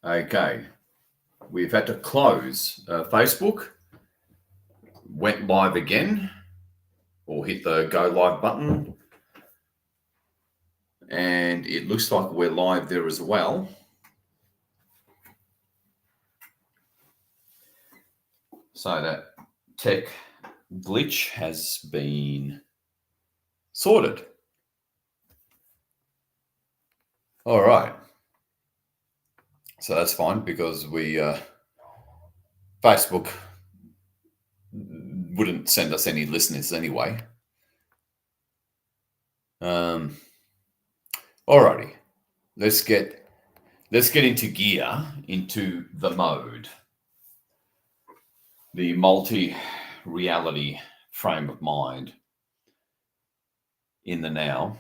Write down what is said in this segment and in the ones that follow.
Okay, we've had to close Facebook, went live again, or hit the go live button, and it looks like we're live there as well. So that tech glitch has been sorted. All right. So that's fine because Facebook wouldn't send us any listeners anyway. Alrighty, let's get into gear, into the mode, the multi-reality frame of mind in the now.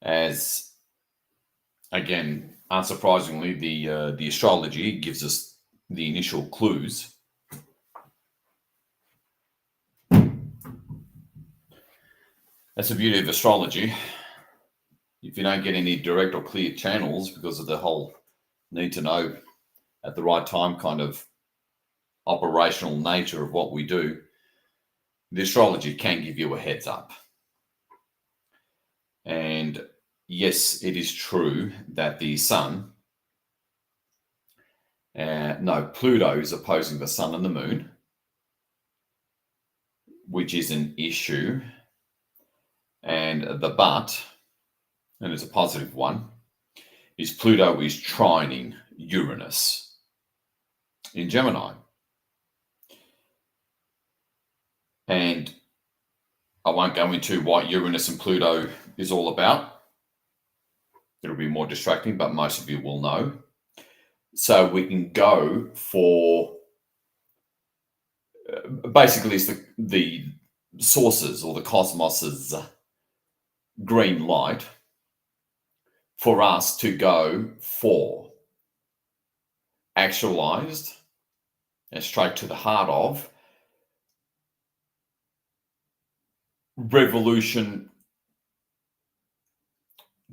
As again, unsurprisingly, the astrology gives us the initial clues. That's the beauty of astrology. If you don't get any direct or clear channels because of the whole need to know at the right time kind of operational nature of what we do, the astrology can give you a heads up. And yes, it is true that the sun, Pluto is opposing the sun and the moon, which is an issue. And and it's a positive one, is Pluto is trining Uranus in Gemini. And I won't go into what Uranus and Pluto is all about. It'll be more distracting, but most of you will know. So we can go for basically it's the sources or the cosmos's green light for us to go for actualized and straight to the heart of revolution,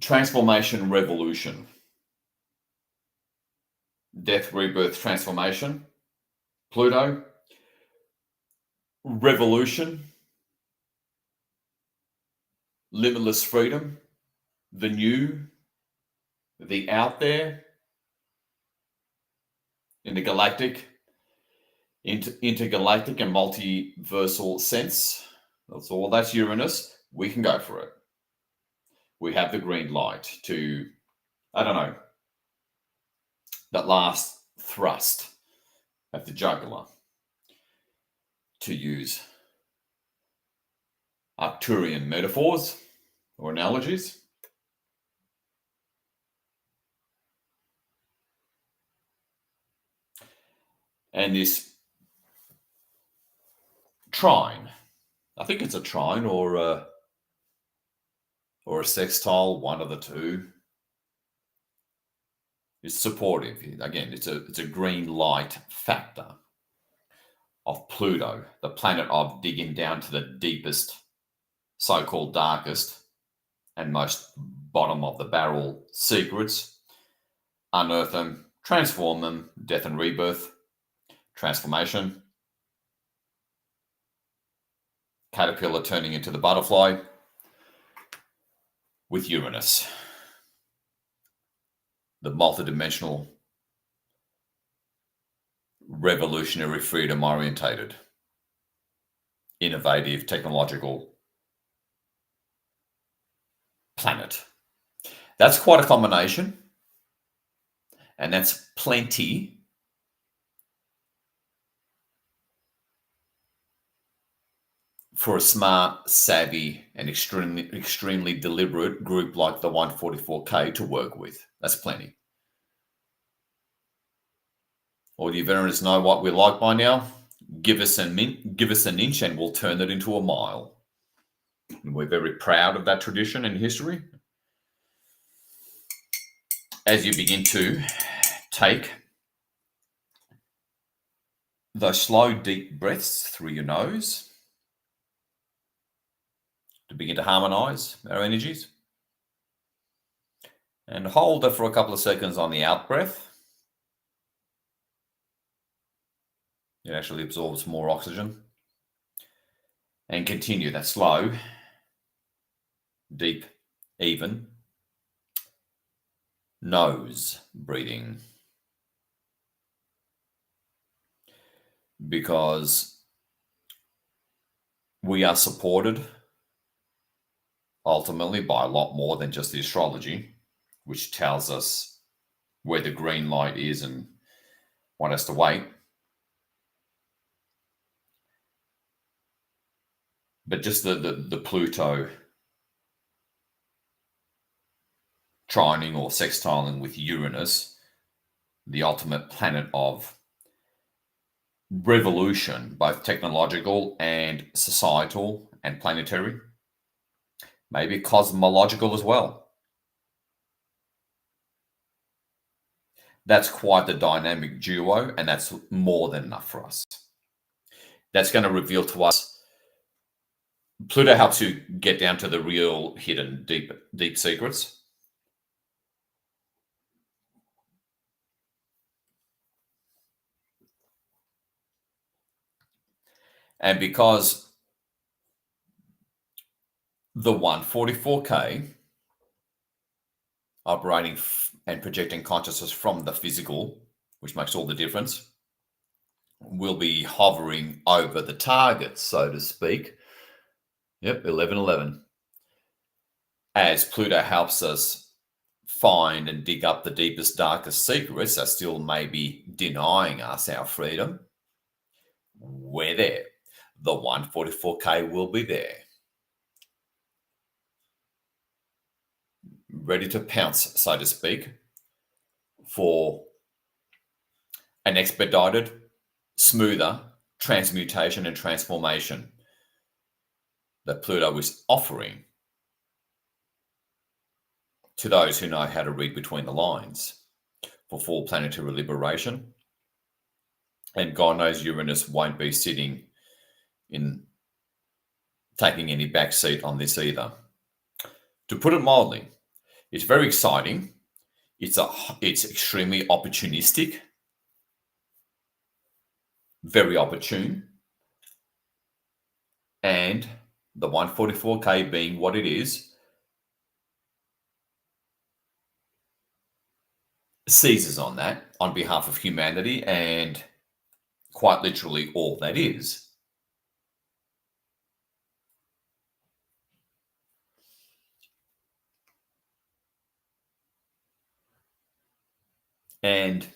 transformation, revolution, death, rebirth, transformation, Pluto, revolution, limitless freedom, the new, the out there, in the galactic, intergalactic and multiversal sense. That's Uranus. We can go for it. We have the green light to, I don't know, that last thrust at the jugular, to use Arcturian metaphors or analogies. And this trine, I think it's a trine or a sextile, one of the two, is supportive. Again, it's a green light factor of Pluto, the planet of digging down to the deepest, so-called darkest, and most bottom of the barrel secrets, unearth them, transform them, death and rebirth, transformation, caterpillar turning into the butterfly, with Uranus, the multidimensional, revolutionary, freedom orientated, innovative, technological planet. That's quite a combination, and that's plenty for a smart, savvy, and extremely deliberate group like the 144K to work with. That's plenty. All you veterans know what we're like by now. Give us an inch and we'll turn it into a mile. And we're very proud of that tradition and history. As you begin to take those slow, deep breaths through your nose, to begin to harmonize our energies. And hold it for a couple of seconds on the out breath. It actually absorbs more oxygen. And continue that slow, deep, even nose breathing. Because we are supported ultimately by a lot more than just the astrology, which tells us where the green light is and what has to wait. But just the Pluto trining or sextiling with Uranus, the ultimate planet of revolution, both technological and societal and planetary, maybe cosmological as well. That's quite the dynamic duo, and that's more than enough for us. That's going to reveal to us. Pluto helps you get down to the real hidden deep secrets. And because the 144K operating and projecting consciousness from the physical, which makes all the difference, will be hovering over the target, so to speak. Yep, 1111. As Pluto helps us find and dig up the deepest, darkest secrets that still may be denying us our freedom, we're there. The 144K will be there, ready to pounce, so to speak, for an expedited, smoother transmutation and transformation that Pluto is offering to those who know how to read between the lines for full planetary liberation. And God knows Uranus won't be sitting in taking any backseat on this either. To put it mildly, it's very exciting. It's extremely opportunistic, very opportune, and the 144K being what it is, seizes on that on behalf of humanity and quite literally all that is. And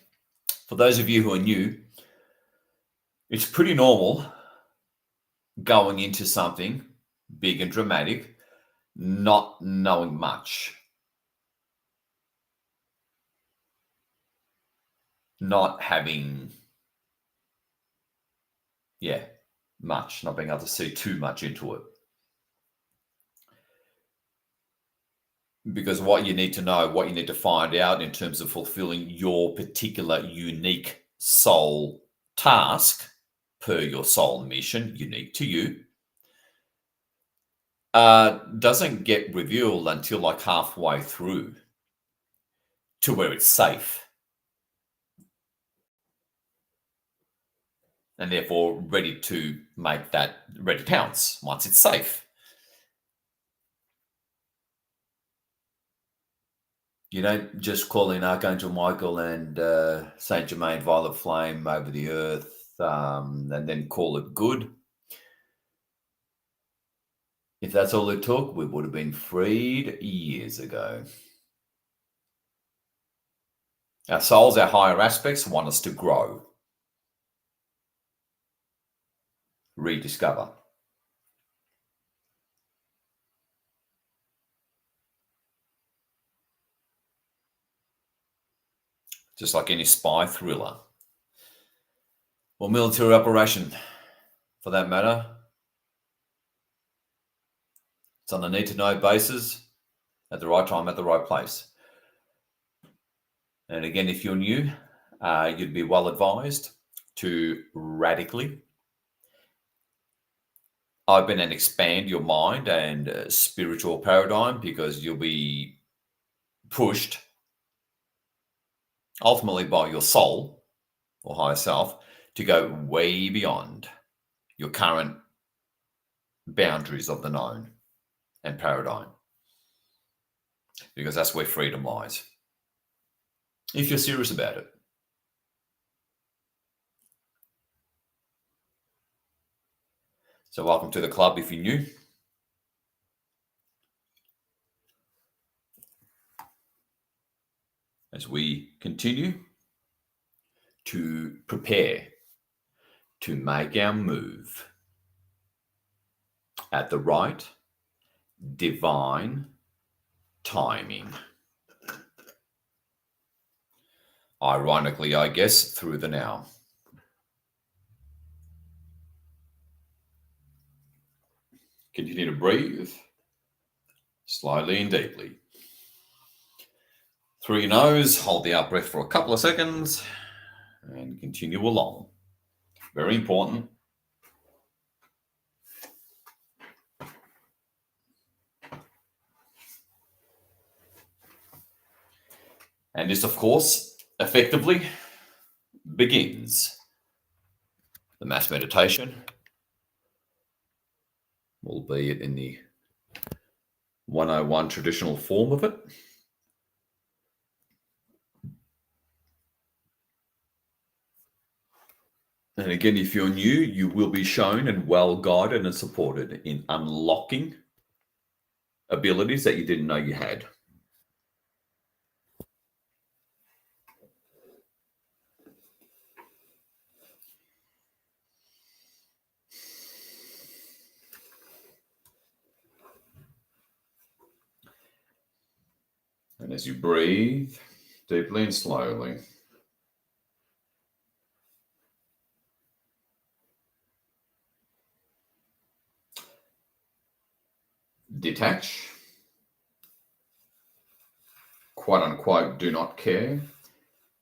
for those of you who are new, it's pretty normal going into something big and dramatic, not knowing much, not having, much, not being able to see too much into it. Because what you need to know, what you need to find out in terms of fulfilling your particular unique soul task per your soul mission, unique to you, doesn't get revealed until like halfway through to where it's safe. And therefore ready to make that ready to pounce once it's safe. You don't just call in Archangel Michael and Saint Germain Violet Flame over the earth and then call it good. If that's all it took, we would have been freed years ago. Our souls, our higher aspects, want us to grow, rediscover. Just like any spy thriller or military operation, for that matter. It's on a need-to-know basis, at the right time, at the right place. And again, if you're new, you'd be well advised to radically open and expand your mind and spiritual paradigm, because you'll be pushed ultimately by your soul or higher self, to go way beyond your current boundaries of the known and paradigm, because that's where freedom lies, if you're serious about it. So welcome to the club if you're new. As we continue to prepare to make our move at the right divine timing. Ironically, I guess, through the now. Continue to breathe slowly and deeply. Through your nose, hold the out breath for a couple of seconds and continue along. Very important. And this, of course, effectively begins the mass meditation, albeit in the 101 traditional form of it. And again, if you're new, you will be shown and well guided and supported in unlocking abilities that you didn't know you had. And as you breathe deeply and slowly, detach, quote unquote, do not care,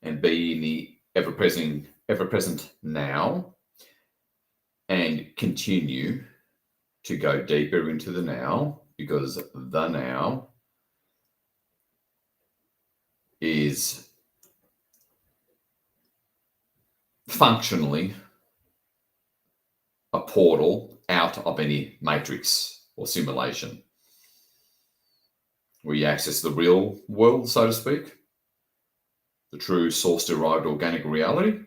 and be in the ever-present now, and continue to go deeper into the now, because the now is functionally a portal out of any matrix or simulation, where you access the real world, so to speak, the true source-derived organic reality,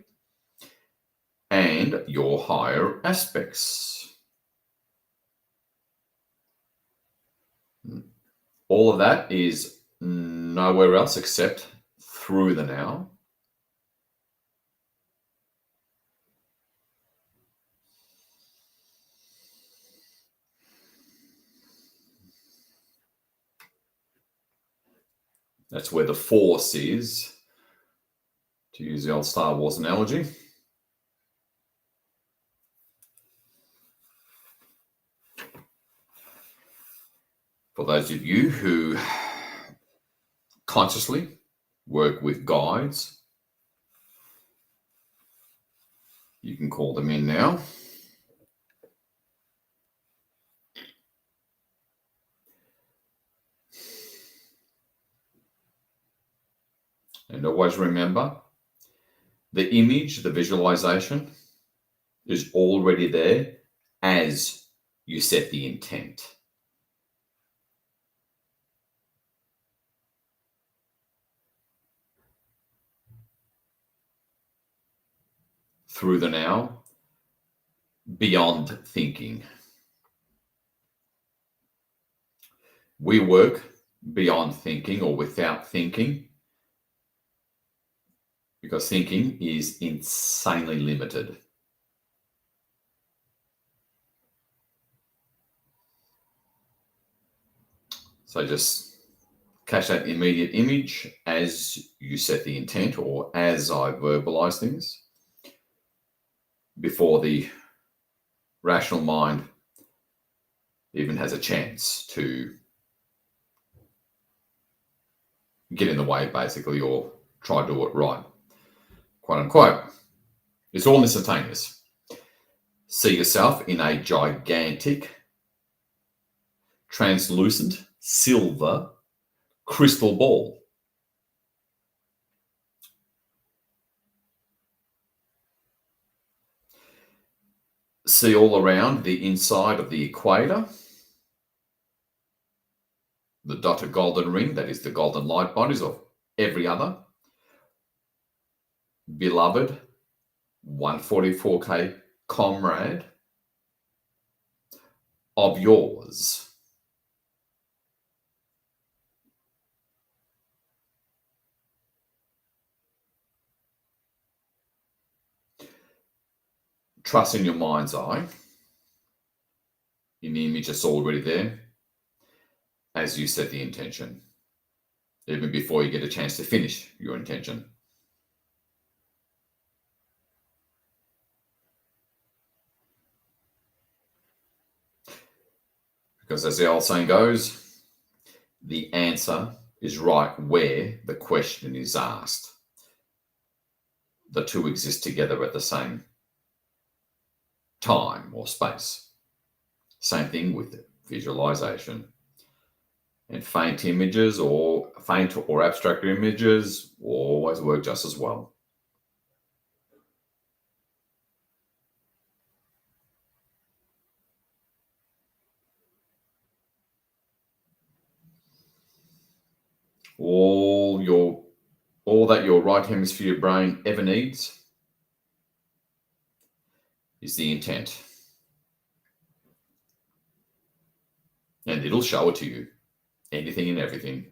and your higher aspects. All of that is nowhere else except through the now. That's where the Force is, to use the old Star Wars analogy. For those of you who consciously work with guides, you can call them in now. And always remember, the image, the visualization, is already there as you set the intent. Through the now, beyond thinking. We work beyond thinking or without thinking, because thinking is insanely limited. So just catch that immediate image as you set the intent, or as I verbalize things, before the rational mind even has a chance to get in the way, basically, or try to do it right, quote unquote. It's all instantaneous. See yourself in a gigantic, translucent, silver crystal ball. See all around the inside of the equator, the dotted golden ring, that is the golden light bodies of every other beloved 144K comrade of yours. Trust in your mind's eye, in the image that's already there, as you set the intention, even before you get a chance to finish your intention. Because as the old saying goes, the answer is right where the question is asked. The two exist together at the same time or space. Same thing with visualization. And faint images or faint or abstract images always work just as well. All that your right hemisphere brain ever needs is the intent. And it'll show it to you. Anything and everything.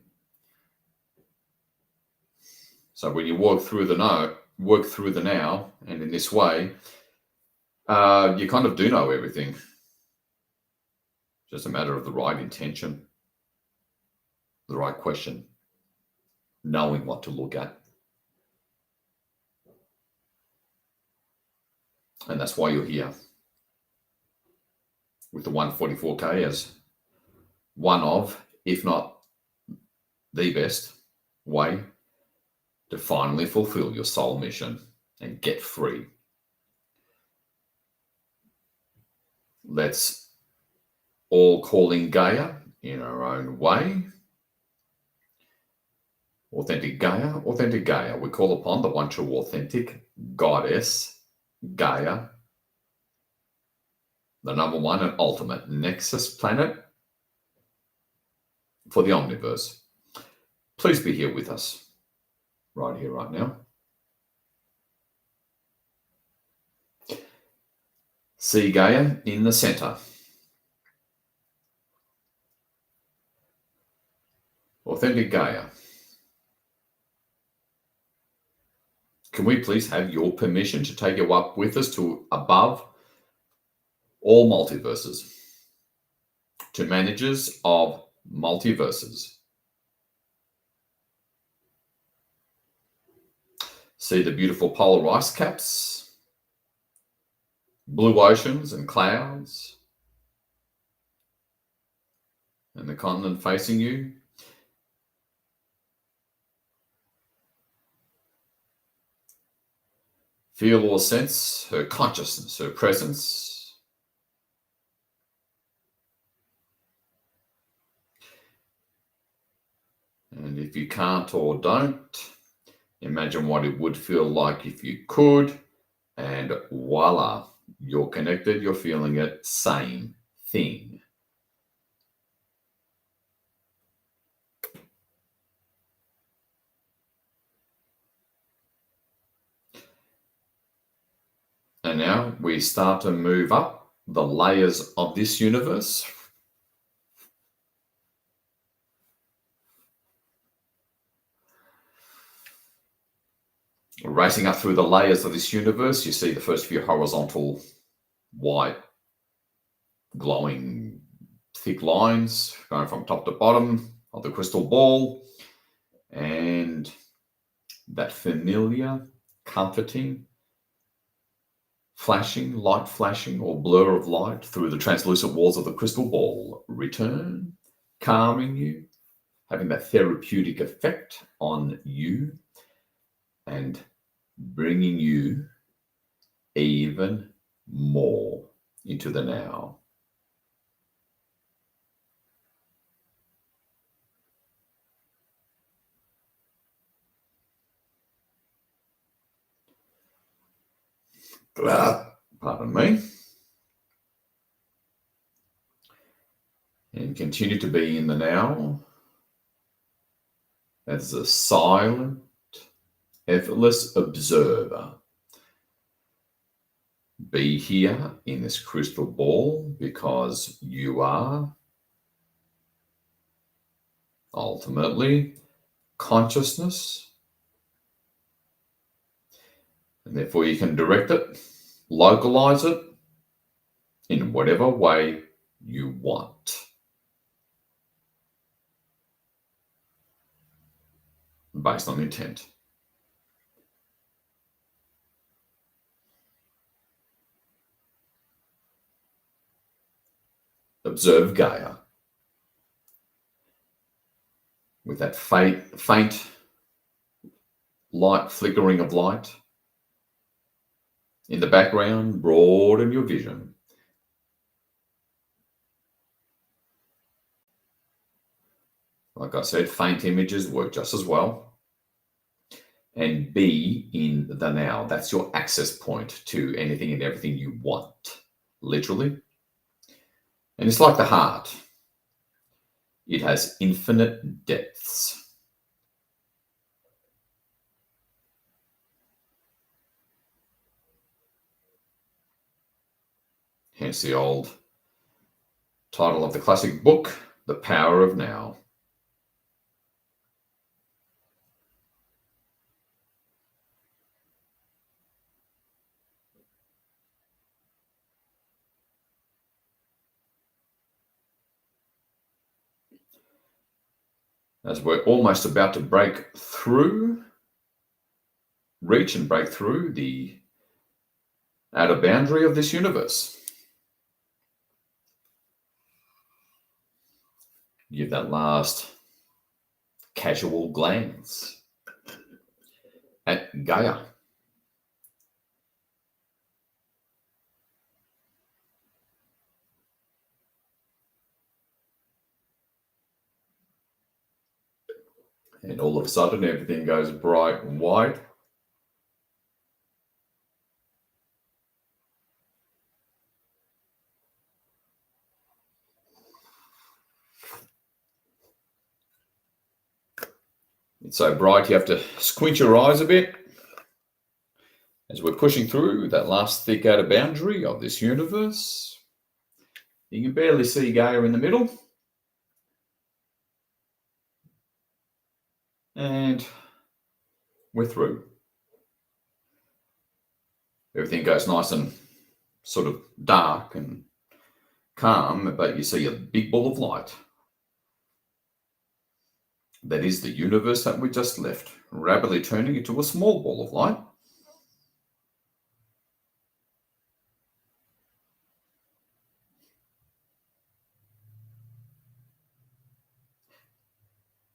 So when you work through the now, and in this way, you kind of do know everything. Just a matter of the right intention, the right question, knowing what to look at. And that's why you're here with the 144K as one of, if not the best way to finally fulfill your soul mission and get free. Let's all call in Gaia in our own way. Authentic Gaia. We call upon the one true authentic goddess, Gaia, the number one and ultimate nexus planet for the omniverse. Please be here with us, right here, right now. See Gaia in the center. Authentic Gaia. Can we please have your permission to take you up with us to above all multiverses, to managers of multiverses? See the beautiful polar ice caps, blue oceans and clouds, and the continent facing you. Feel or sense her consciousness, her presence. And if you can't or don't, imagine what it would feel like if you could. And voila, you're connected, you're feeling it, same thing. And now we start to move up the layers of this universe. Racing up through the layers of this universe, you see the first few horizontal white glowing thick lines going from top to bottom of the crystal ball, and that familiar, comforting, light flashing or blur of light through the translucent walls of the crystal ball return, calming you, having that therapeutic effect on you, and bringing you even more into the now. Pardon me. And continue to be in the now as a silent, effortless observer. Be here in this crystal ball because you are ultimately consciousness, and therefore you can direct it, localize it in whatever way you want, based on intent. Observe Gaia with that faint light, flickering of light in the background. Broaden your vision. Like I said, faint images work just as well. And be in the now. That's your access point to anything and everything you want, literally. And it's like the heart. It has infinite depths. Hence the old title of the classic book, The Power of Now. As we're almost about to reach and break through the outer boundary of this universe. Give that last casual glance at Gaia. And all of a sudden, everything goes bright and white. It's so bright you have to squint your eyes a bit as we're pushing through that last thick outer boundary of this universe. You can barely see Gaia in the middle. And we're through. Everything goes nice and sort of dark and calm, but you see a big ball of light. That is the universe that we just left, rapidly turning into a small ball of light.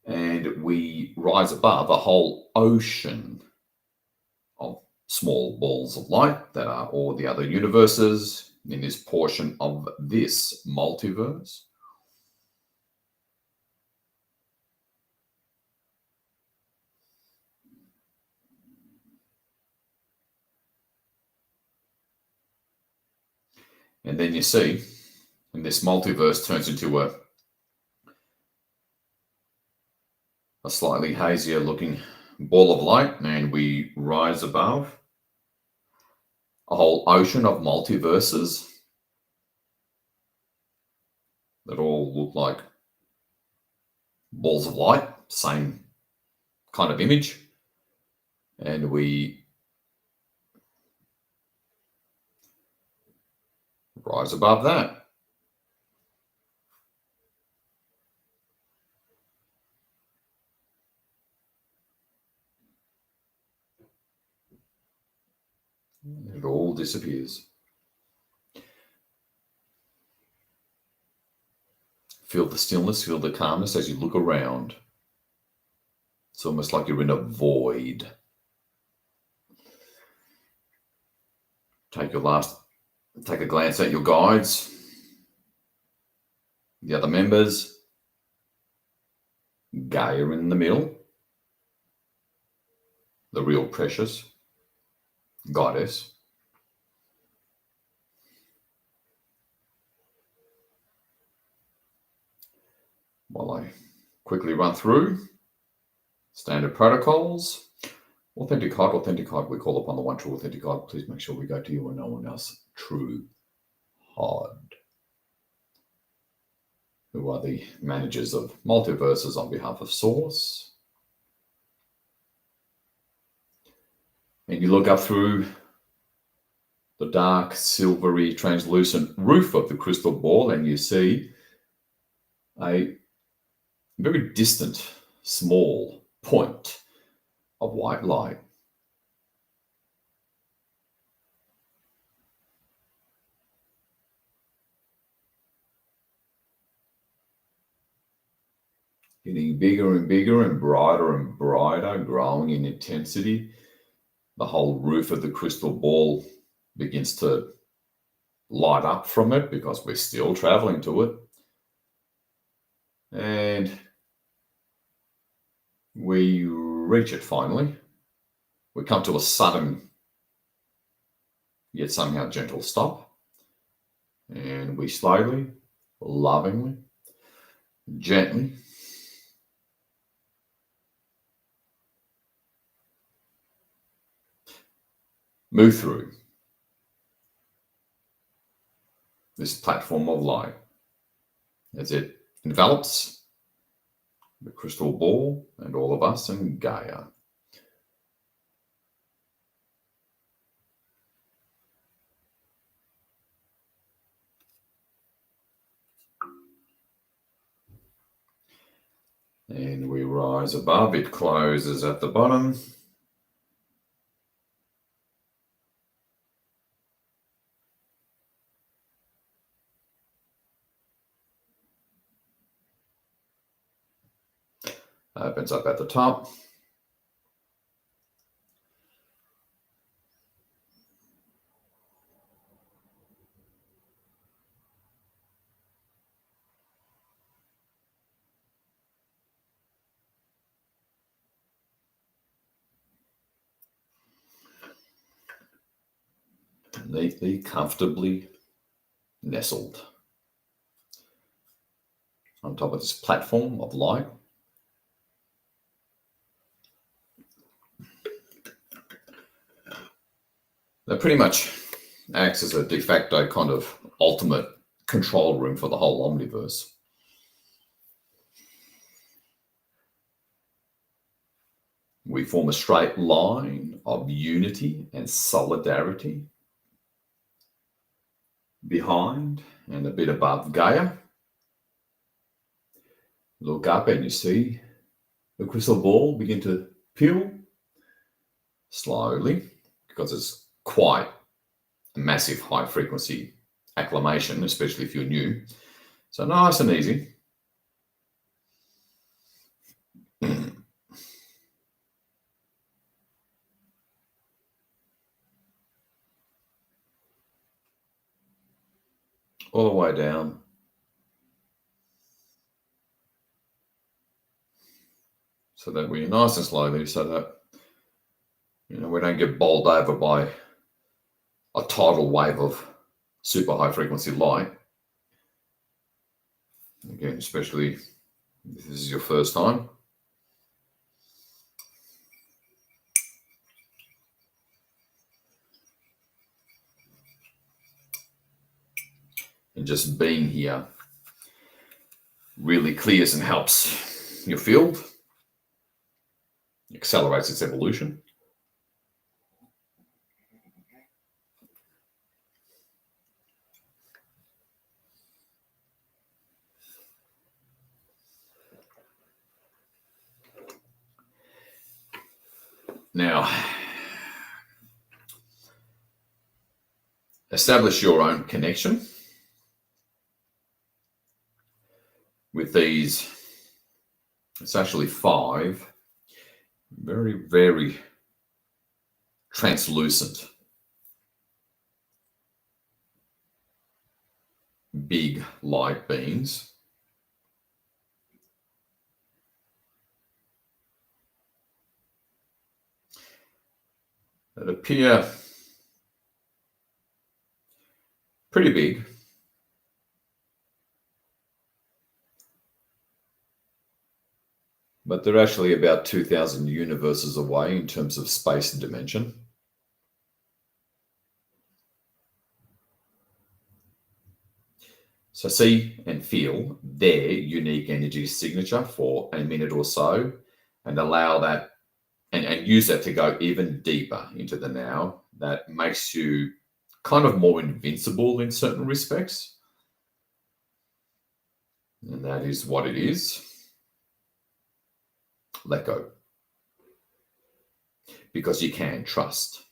And we rise above a whole ocean of small balls of light that are all the other universes in this portion of this multiverse. And then you see, and this multiverse turns into a slightly hazier looking ball of light, and we rise above a whole ocean of multiverses that all look like balls of light, same kind of image. And we rise above that. It all disappears. Feel the stillness, feel the calmness as you look around. It's almost like you're in a void. Take a glance at your guides, the other members, Gaia in the middle, the real precious goddess. while I quickly run through standard protocols. Authentic hard, we call upon the one true authentic hard. Please make sure we go to you and no one else. True hard. Who are the managers of multiverses on behalf of Source. And you look up through the dark, silvery, translucent roof of the crystal ball and you see a very distant, small point of white light. Getting bigger and bigger and brighter, growing in intensity. The whole roof of the crystal ball begins to light up from it because we're still traveling to it. And we reach it finally. We come to a sudden, yet somehow gentle stop. And we slowly, lovingly, gently move through this platform of light as it envelops the crystal ball and all of us in Gaia. And we rise above, it closes at the bottom. Opens up at the top. Neatly, comfortably nestled on top of this platform of light. That pretty much acts as a de facto kind of ultimate control room for the whole omniverse. We form a straight line of unity and solidarity behind and a bit above Gaia. Look up and you see the crystal ball begin to peel slowly because it's quite a massive high frequency acclimation, especially if you're new. So nice and easy. All the way down. So that we're nice and slowly, so that we don't get bowled over by a tidal wave of super high frequency light. Again, especially if this is your first time. And just being here really clears and helps your field, accelerates its evolution. Now, establish your own connection with these. It's actually 5 very, very translucent, big light beams. That appear pretty big. but they're actually about 2,000 universes away in terms of space and dimension. So see and feel their unique energy signature for a minute or so and allow that and use that to go even deeper into the now. That makes you kind of more invincible in certain respects. And that is what it is. Let go. Because you can trust.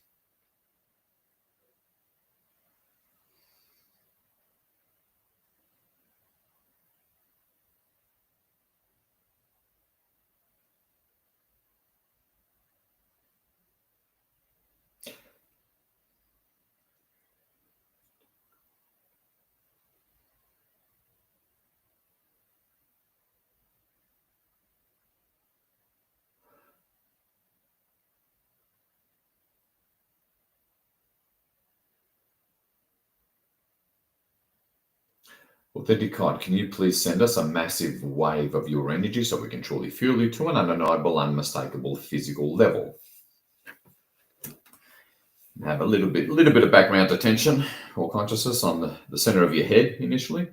Authentic God, can you please send us a massive wave of your energy so we can truly feel you to an undeniable, unmistakable physical level? Have a little bit of background attention or consciousness on the center of your head initially.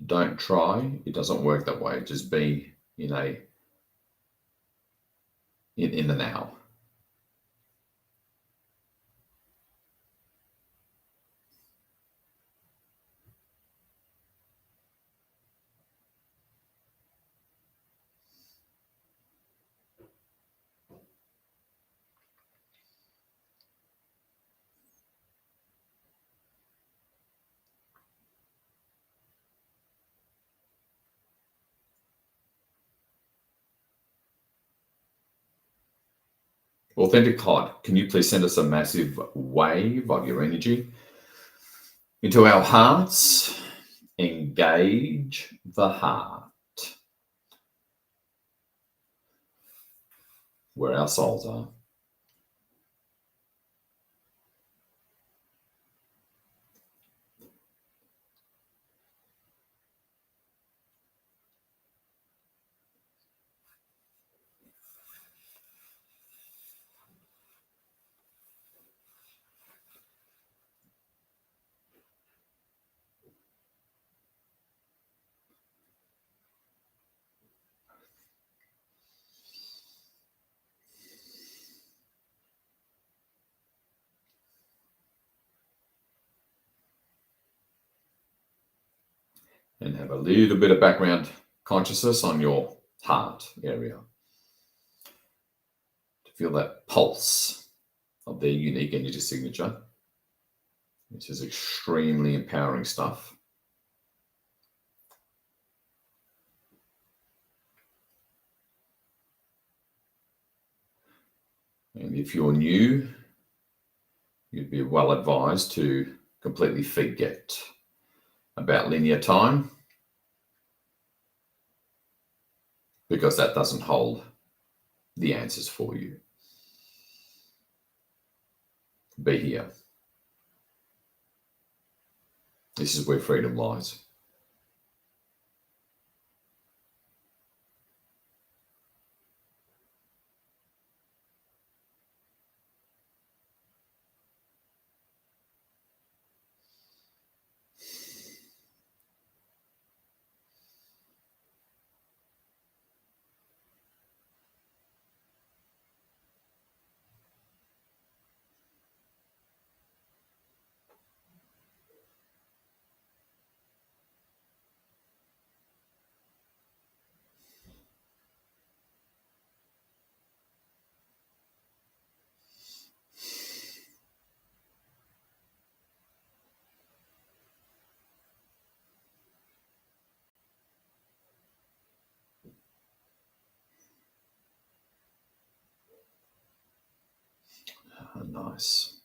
Don't try. It doesn't work that way. Just be in the now. Authentic God, can you please send us a massive wave of your energy into our hearts? Engage the heart, where our souls are. And have a little bit of background consciousness on your heart area. To feel that pulse of their unique energy signature, which is extremely empowering stuff. And if you're new, you'd be well advised to completely forget about linear time, because that doesn't hold the answers for you. Be here. This is where freedom lies. Nice.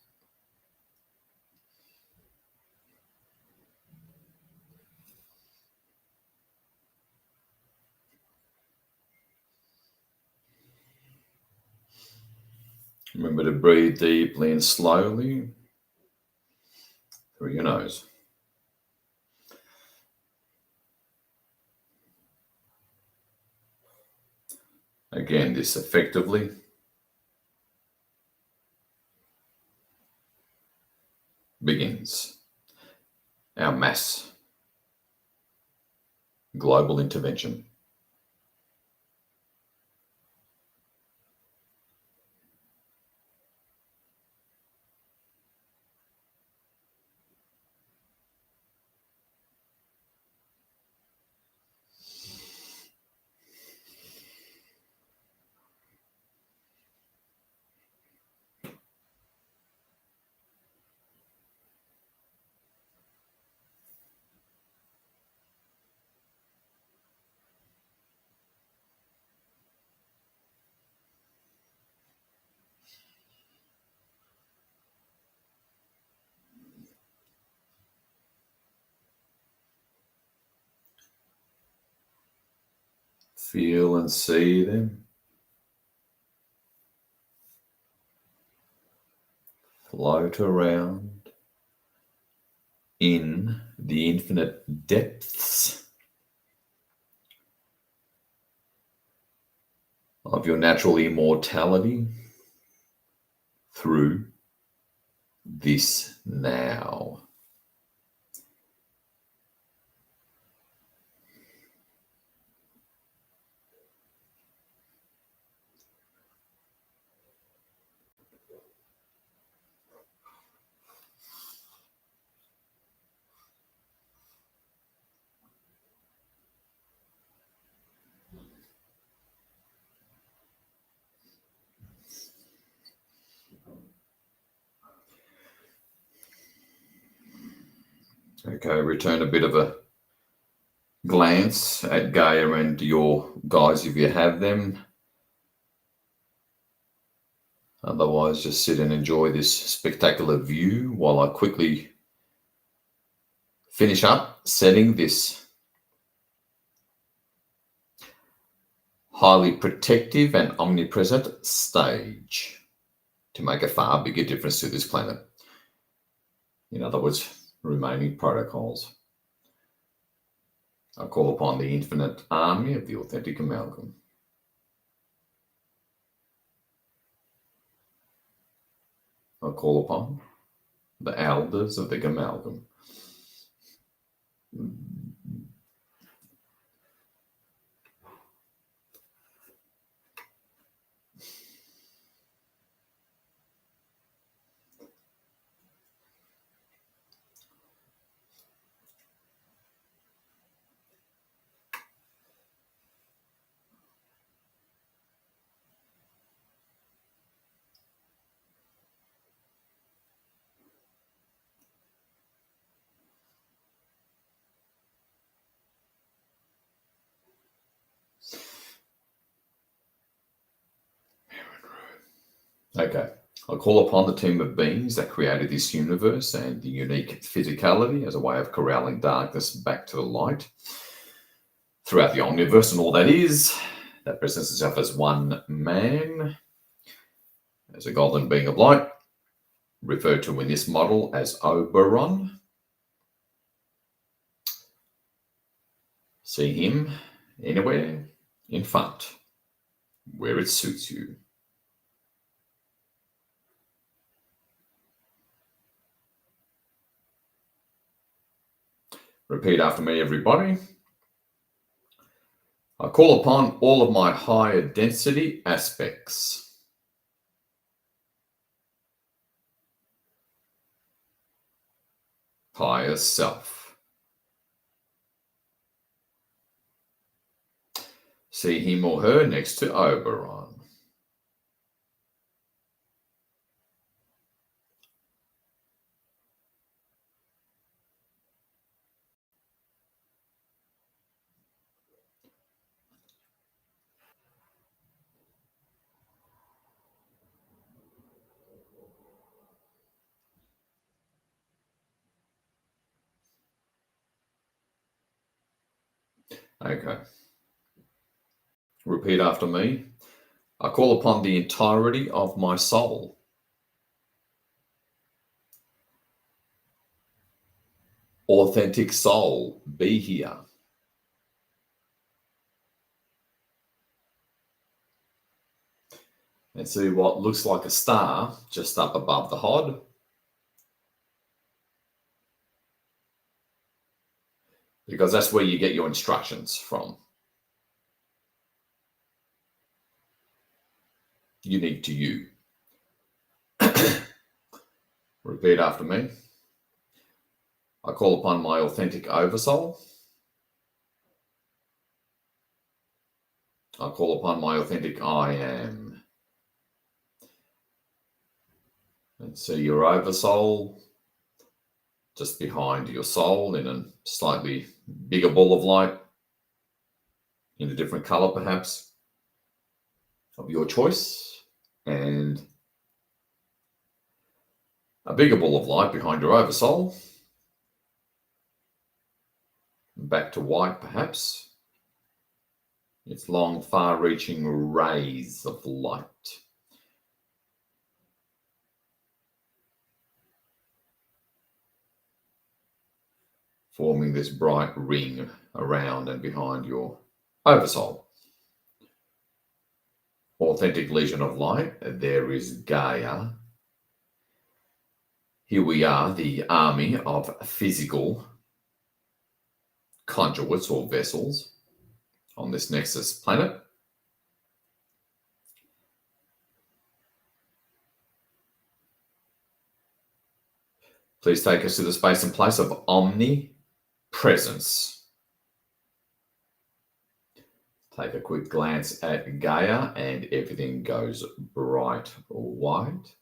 Remember to breathe deeply and slowly through your nose. Again, this effectively begins our mass global intervention. Feel and see them float around in the infinite depths of your natural immortality through this now. Okay, return a bit of a glance at Gaia and your guys if you have them. Otherwise, just sit and enjoy this spectacular view while I quickly finish up setting this highly protective and omnipresent stage to make a far bigger difference to this planet. In other words, remaining protocols. I call upon the infinite army of the authentic amalgam. I call upon the elders of the amalgam. Okay. I call upon the team of beings that created this universe and the unique physicality as a way of corralling darkness back to the light throughout the omniverse and all that is, that presents itself as one man, as a golden being of light, referred to in this model as Oberon. See him anywhere in front, where it suits you. Repeat after me, everybody. I call upon all of my higher density aspects. Higher self. See him or her next to Oberon. Okay. Repeat after me. I call upon the entirety of my soul. Authentic soul, be here. And see what looks like a star just up above the hod. Because that's where you get your instructions from. Unique to you. Repeat after me. I call upon my authentic oversoul. I call upon my authentic I am. And see your oversoul just behind your soul in a slightly bigger ball of light, in a different color perhaps, of your choice, and a bigger ball of light behind your oversoul, back to white perhaps. It's long, far-reaching rays of light. Forming this bright ring around and behind your oversoul. Authentic legion of light, there is Gaia. Here we are, the army of physical conduits or vessels on this Nexus planet. Please take us to the space and place of omnipresence. Take a quick glance at Gaia and everything goes bright white.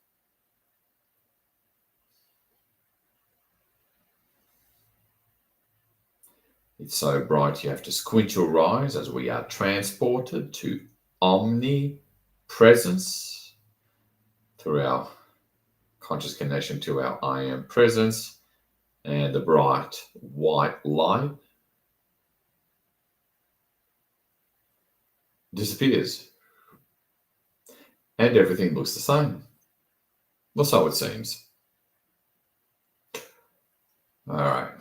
It's so bright you have to squint your eyes as we are transported to omnipresence through our conscious connection to our I am presence and the bright white light disappears. And everything looks the same. Well, so it seems. All right.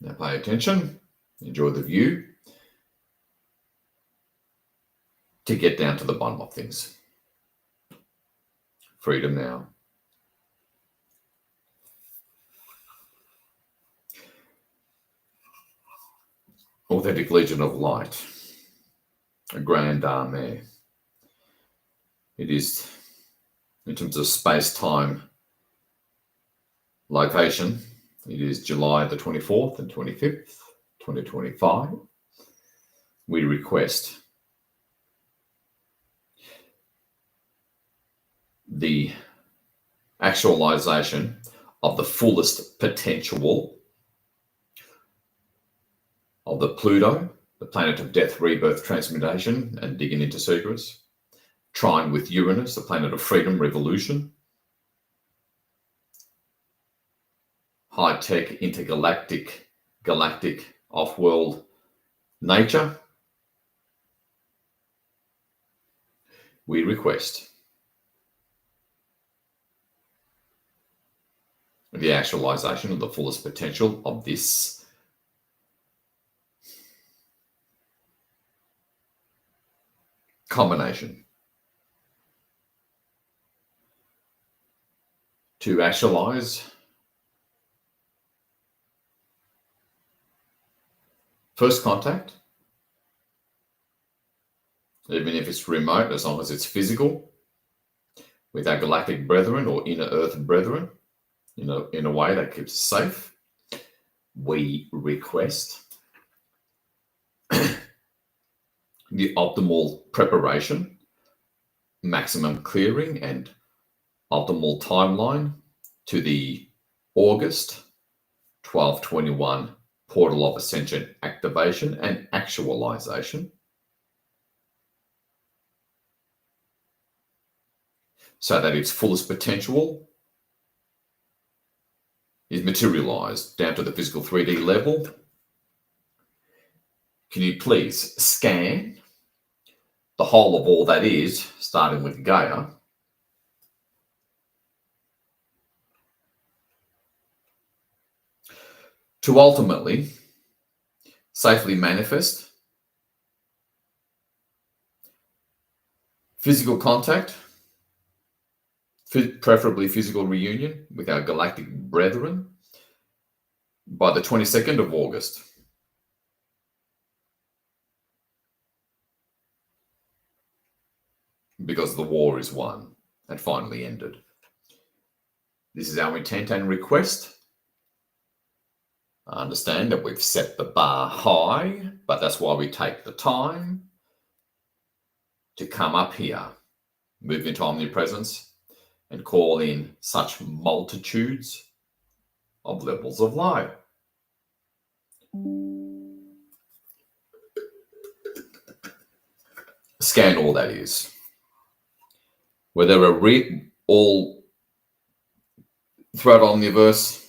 Now pay attention, enjoy the view to get down to the bottom of things. Freedom now. Authentic legion of light, a grand army. It is, in terms of space-time location, it is July the 24th and 25th, 2025. We request the actualization of the fullest potential of the Pluto, the planet of death, rebirth, transmutation, and digging into secrets, trine with Uranus, the planet of freedom, revolution, high-tech, intergalactic, galactic, off-world nature. We request the actualization of the fullest potential of this combination to actualize first contact, even if it's remote, as long as it's physical, with our galactic brethren or inner earth brethren, in a way that keeps us safe. We request the optimal preparation, maximum clearing, and optimal timeline to the August 1221 portal of ascension activation and actualization, so that its fullest potential is materialized down to the physical 3D level. Can you please scan the whole of all that is, starting with Gaia, to ultimately safely manifest physical contact, preferably physical reunion with our galactic brethren by the 22nd of August. Because the war is won and finally ended. This is our intent and request. I understand that we've set the bar high, but that's why we take the time to come up here, move into omnipresence, and call in such multitudes of levels of light. Scan all that is. Whether all throughout omniverse,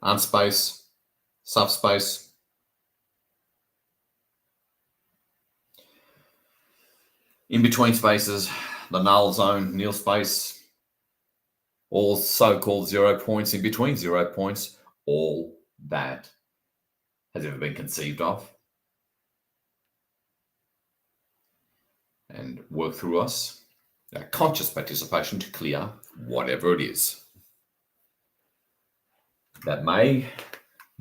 unspace, subspace, in between spaces, the null zone, nil space, all so-called 0 points, in between 0 points, all that has ever been conceived of and work through us, our conscious participation to clear whatever it is that may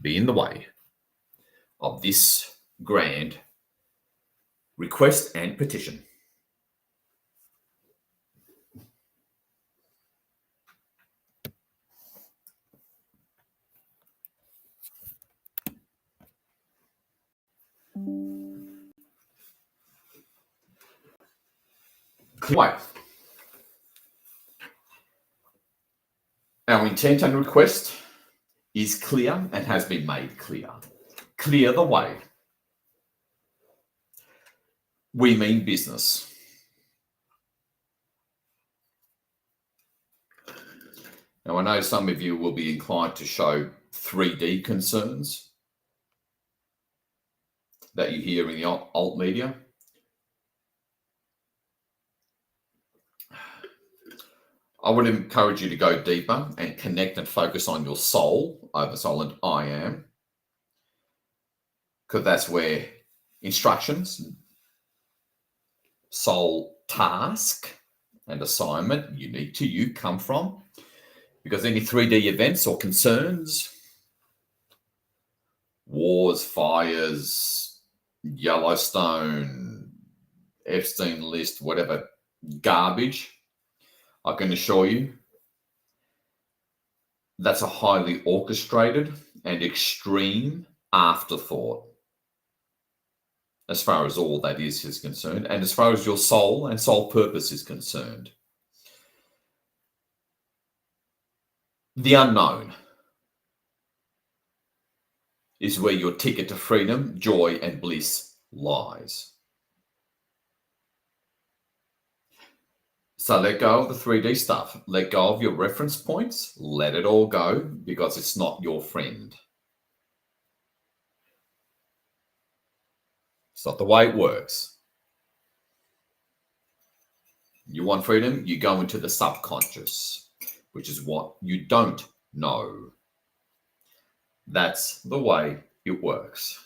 be in the way of this grand request and petition. Right. Our intent and request is clear and has been made clear. Clear the way. We mean business. Now, I know some of you will be inclined to show 3D concerns that you hear in the alt media. I would encourage you to go deeper and connect and focus on your soul over silent I am, because that's where instructions, soul task, and assignment unique to you come from. Because any 3D events or concerns, wars, fires, Yellowstone, Epstein list, whatever garbage, I can assure you that's a highly orchestrated and extreme afterthought as far as all that is concerned, and as far as your soul and soul purpose is concerned. The unknown is where your ticket to freedom, joy, and bliss lies. So let go of the 3D stuff. Let go of your reference points. Let it all go, because it's not your friend. It's not the way it works. You want freedom, you go into the subconscious, which is what you don't know. That's the way it works.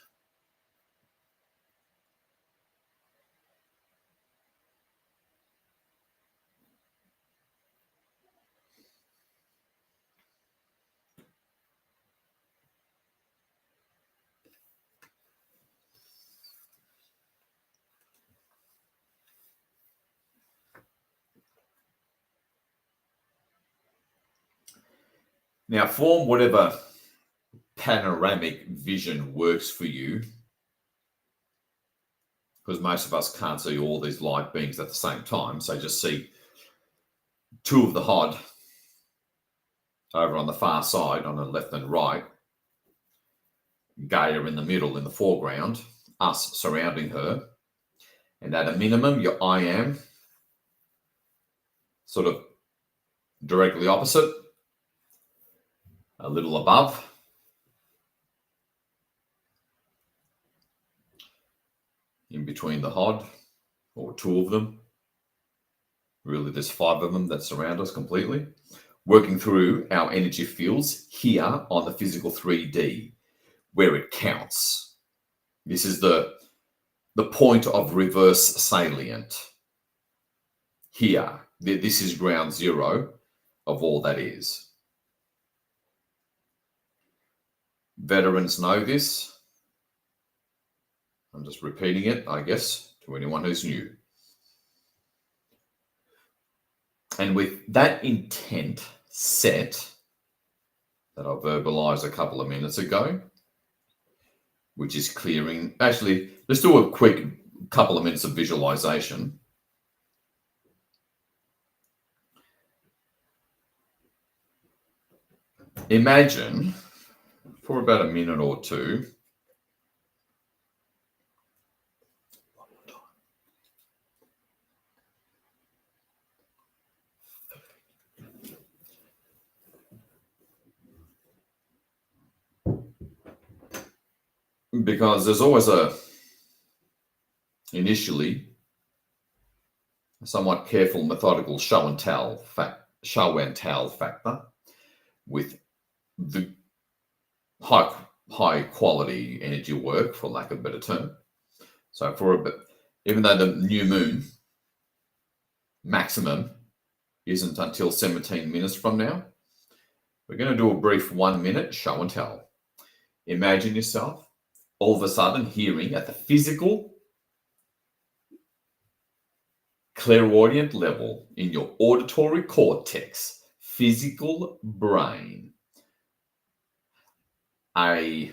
Now, form whatever panoramic vision works for you, because most of us can't see all these light beings at the same time. So just see two of the HOD over on the far side, on the left and right, Gaia in the middle, in the foreground, us surrounding her, and at a minimum, your I am sort of directly opposite, a little above, in between the HOD or two of them. Really, there's five of them that surround us completely. Working through our energy fields here on the physical 3D, where it counts. This is the point of reverse salient. Here, this is ground zero of all that is. Veterans know this. I'm just repeating it, I guess, to anyone who's new. And with that intent set that I verbalized a couple of minutes ago, which is clearing. Actually, let's do a quick couple of minutes of visualization. Imagine for about a minute or two, because there's always initially a somewhat careful, methodical show and tell factor with the high quality energy work, for lack of a better term. So for a bit, even though the new moon maximum isn't until 17 minutes from now, we're going to do a brief 1 minute show and tell. Imagine yourself all of a sudden hearing at the physical clairaudient level in your auditory cortex, physical brain, a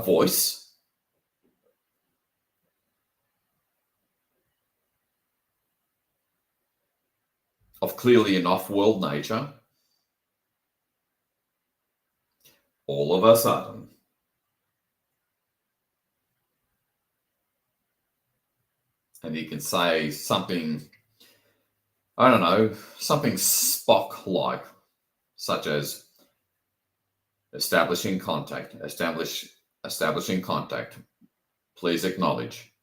voice of clearly an off-world nature, all of a sudden and you can say something, I don't know, something Spock-like, such as establishing contact, establishing contact, please acknowledge.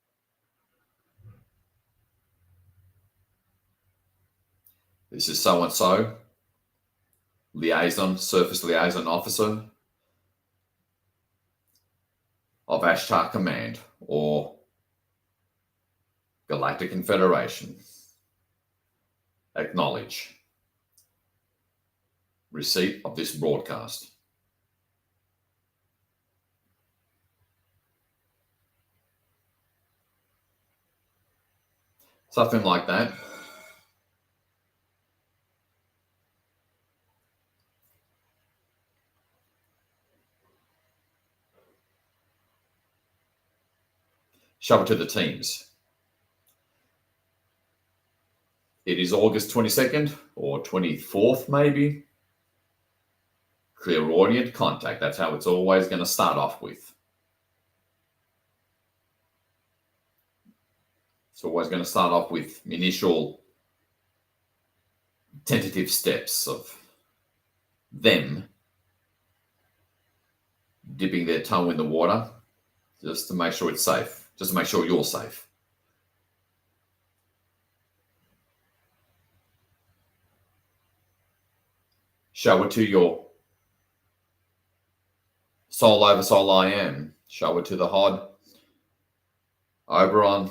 This is so-and-so, surface liaison officer of Ashtar Command or Galactic Confederation. Acknowledge receipt of this broadcast. Something like that. Show it to the teams. It is August 22nd or 24th, maybe. Clairaudient contact. That's how it's always going to start off with. It's always going to start off with initial tentative steps of them dipping their toe in the water just to make sure it's safe, just to make sure you're safe. Show it to your soul over soul I am. Show it to the HOD, Oberon,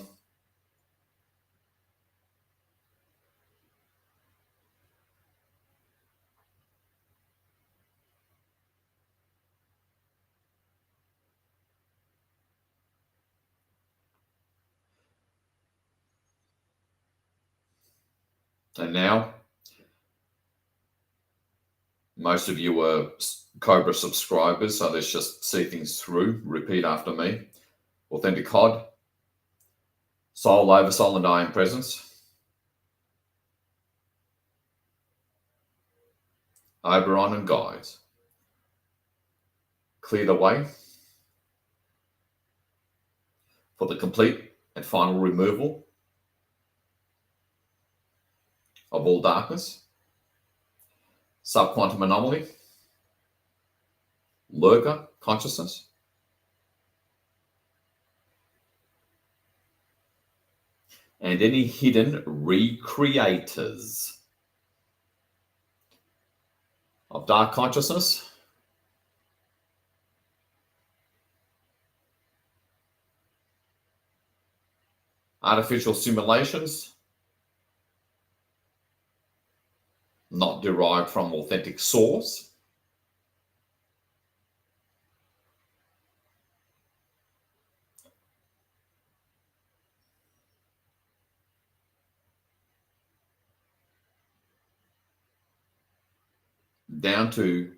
and now most of you are Cobra subscribers, so let's just see things through. Repeat after me. Authentic HOD, soul over soul and I am presence. Oberon and guides. Clear the way for the complete and final removal of all darkness, subquantum anomaly, lurker consciousness, and any hidden recreators of dark consciousness, artificial simulations not derived from authentic source, down to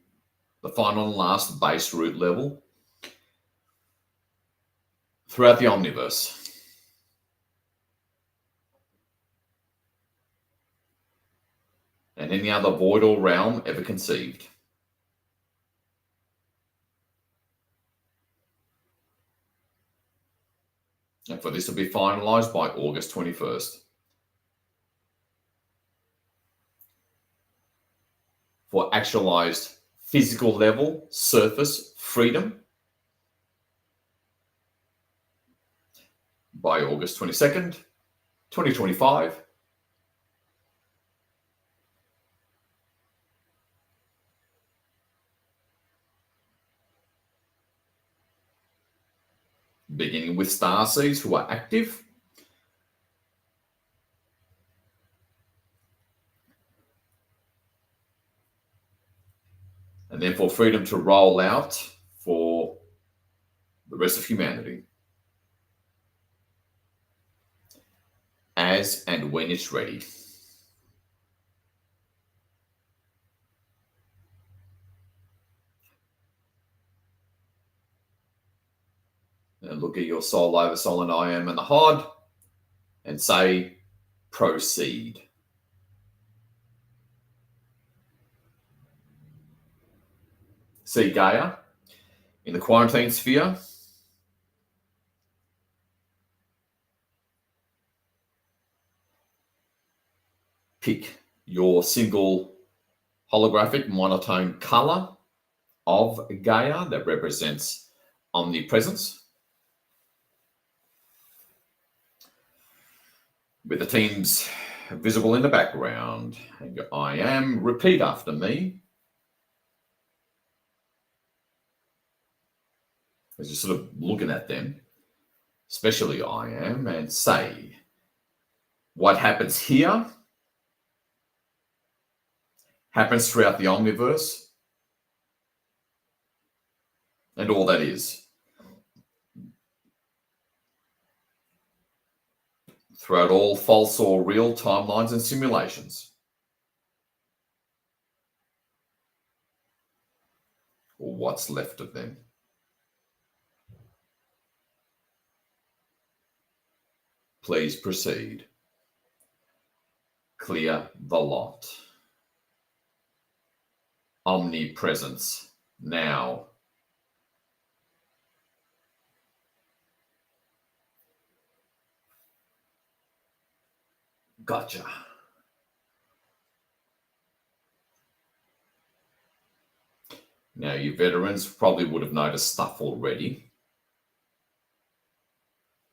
the final and last base root level throughout the omniverse. And any other void or realm ever conceived. And for this to be finalized by August 21st. For actualized physical level surface freedom by August 22nd, 2025. Beginning with Starseeds who are active. And then for freedom to roll out for the rest of humanity. As and when it's ready. And look at your soul, oversoul, and I am and the HOD and say, proceed. See Gaia in the quarantine sphere. Pick your single holographic monotone color of Gaia that represents omnipresence. With the teams visible in the background. And I am, repeat after me. As you're sort of looking at them, especially I am, and say, what happens here happens throughout the omniverse and all that is. Throughout all false or real timelines and simulations. Or what's left of them. Please proceed. Clear the lot. Omnipresence now. Gotcha. Now, you veterans probably would have noticed stuff already,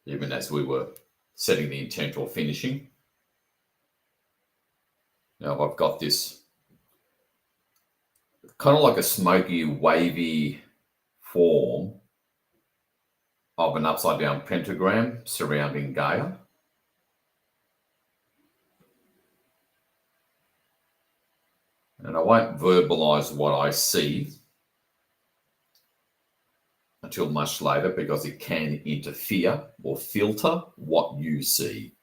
even as we were setting the intent or finishing. Now, I've got this kind of like a smoky, wavy form of an upside down pentagram surrounding Gaia. And I won't verbalize what I see until much later because it can interfere or filter what you see.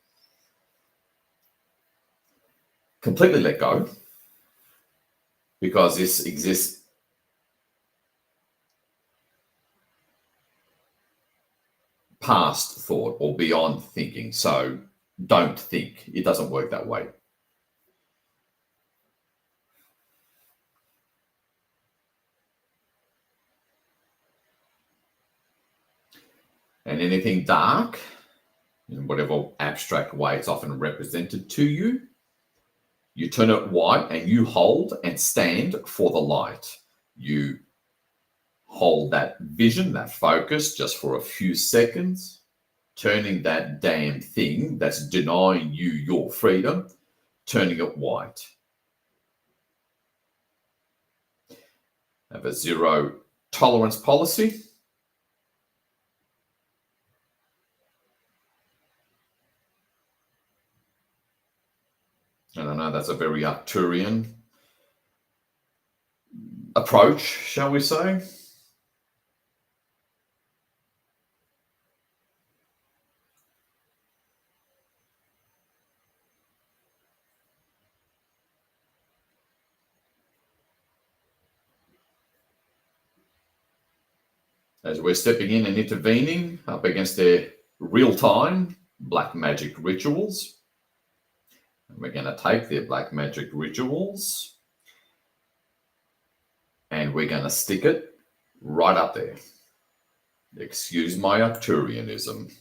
Completely let go because this exists past thought or beyond thinking. So don't think. It doesn't work that way. And anything dark, in whatever abstract way it's often represented to you, you turn it white and you hold and stand for the light. You hold that vision, that focus just for a few seconds, turning that damn thing that's denying you your freedom, turning it white. Have a zero tolerance policy. And I know that's a very Arcturian approach, shall we say. As we're stepping in and intervening up against their real-time black magic rituals. And we're going to take their black magic rituals and we're going to stick it right up there. Excuse my Arcturianism.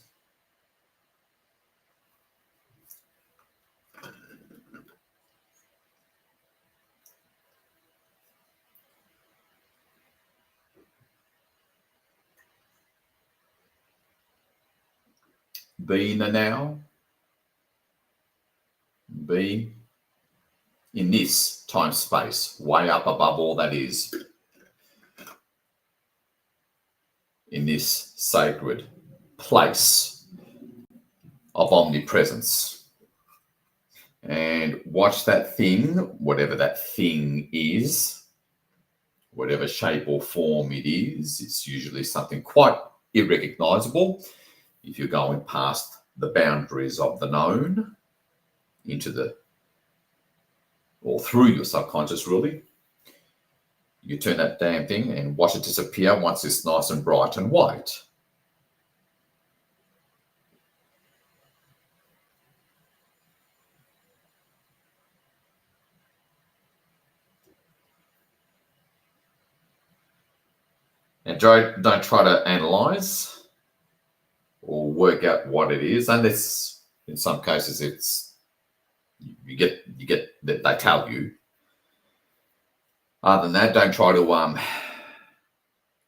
Be in the now. Be in this time space, way up above all that is. In this sacred place of omnipresence. And watch that thing, whatever that thing is, whatever shape or form it is, it's usually something quite irrecognizable if you're going past the boundaries of the known into the, or through your subconscious really. You turn that damn thing and watch it disappear once it's nice and bright and white. And don't try to analyze or work out what it is, unless in some cases it's you get that they tell you. Other than that, don't try to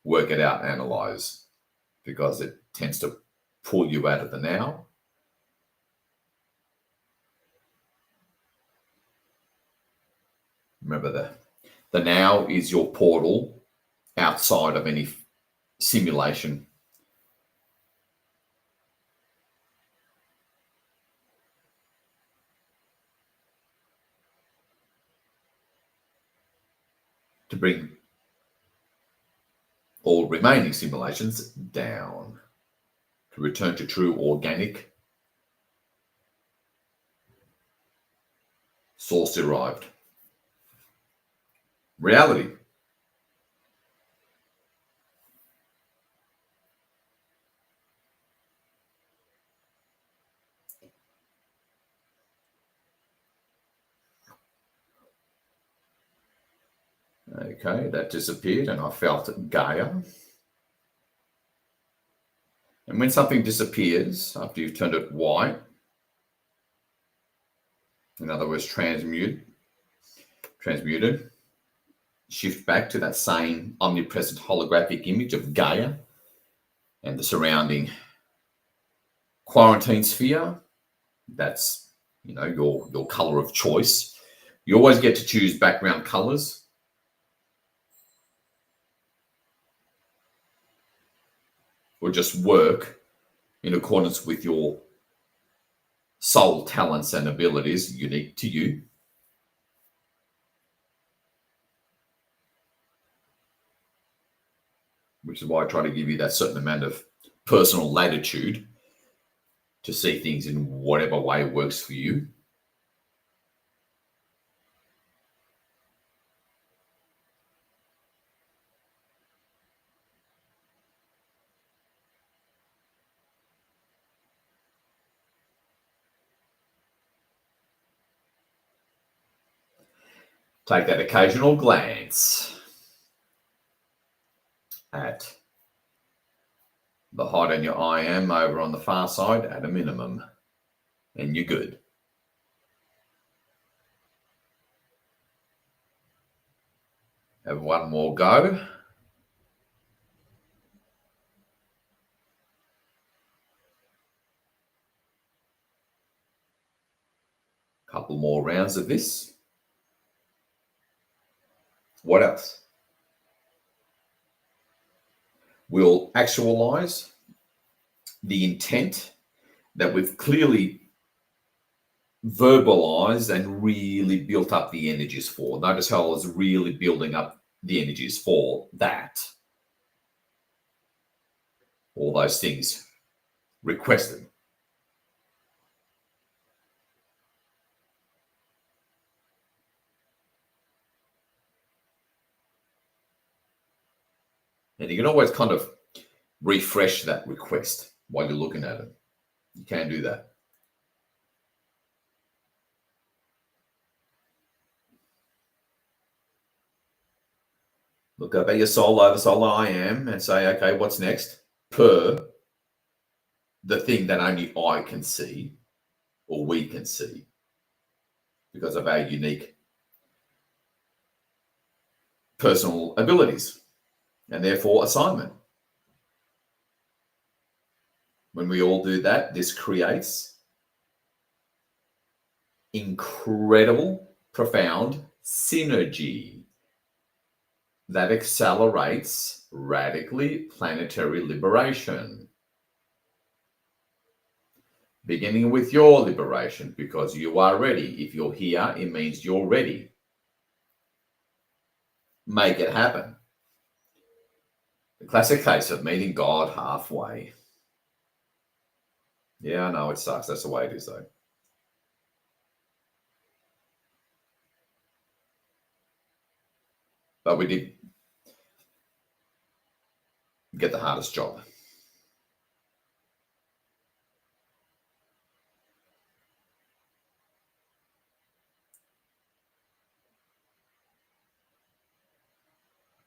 work it out, analyze, because it tends to pull you out of the now. Remember, the now is your portal outside of any simulation. To bring all remaining simulations down, to return to true organic, source-derived reality. Okay, that disappeared and I felt Gaia. And when something disappears after you've turned it white, in other words, transmuted, shift back to that same omnipresent holographic image of Gaia and the surrounding quarantine sphere. That's, your color of choice. You always get to choose background colors. Or just work in accordance with your soul talents and abilities unique to you. Which is why I try to give you that certain amount of personal latitude to see things in whatever way works for you. Take that occasional glance at the height on your I am over on the far side at a minimum, and you're good. Have one more go. couple more rounds of this. What else? We'll actualize the intent that we've clearly verbalized and really built up the energies for. Notice how I was really building up the energies for that. All those things requested. And you can always kind of refresh that request while you're looking at it. You can do that. Look up at your soul, over soul I am, and say, okay, what's next? Per the thing that only I can see or we can see because of our unique personal abilities and therefore assignment. When we all do that, this creates incredible, profound synergy that accelerates radically planetary liberation. Beginning with your liberation, because you are ready. If you're here, it means you're ready. Make it happen. The classic case of meeting God halfway. Yeah, I know it sucks. That's the way it is, though. But we did get the hardest job.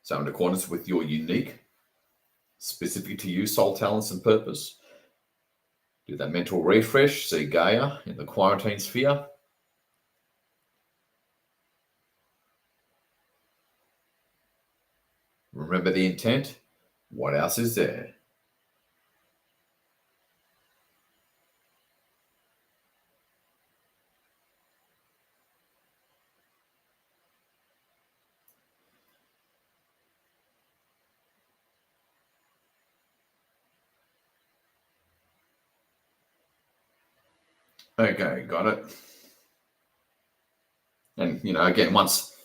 So in accordance with your unique, specific to you, soul talents and purpose, do that mental refresh, see Gaia in the quarantine sphere. Remember the intent. What else is there? Okay, got it. And, again, once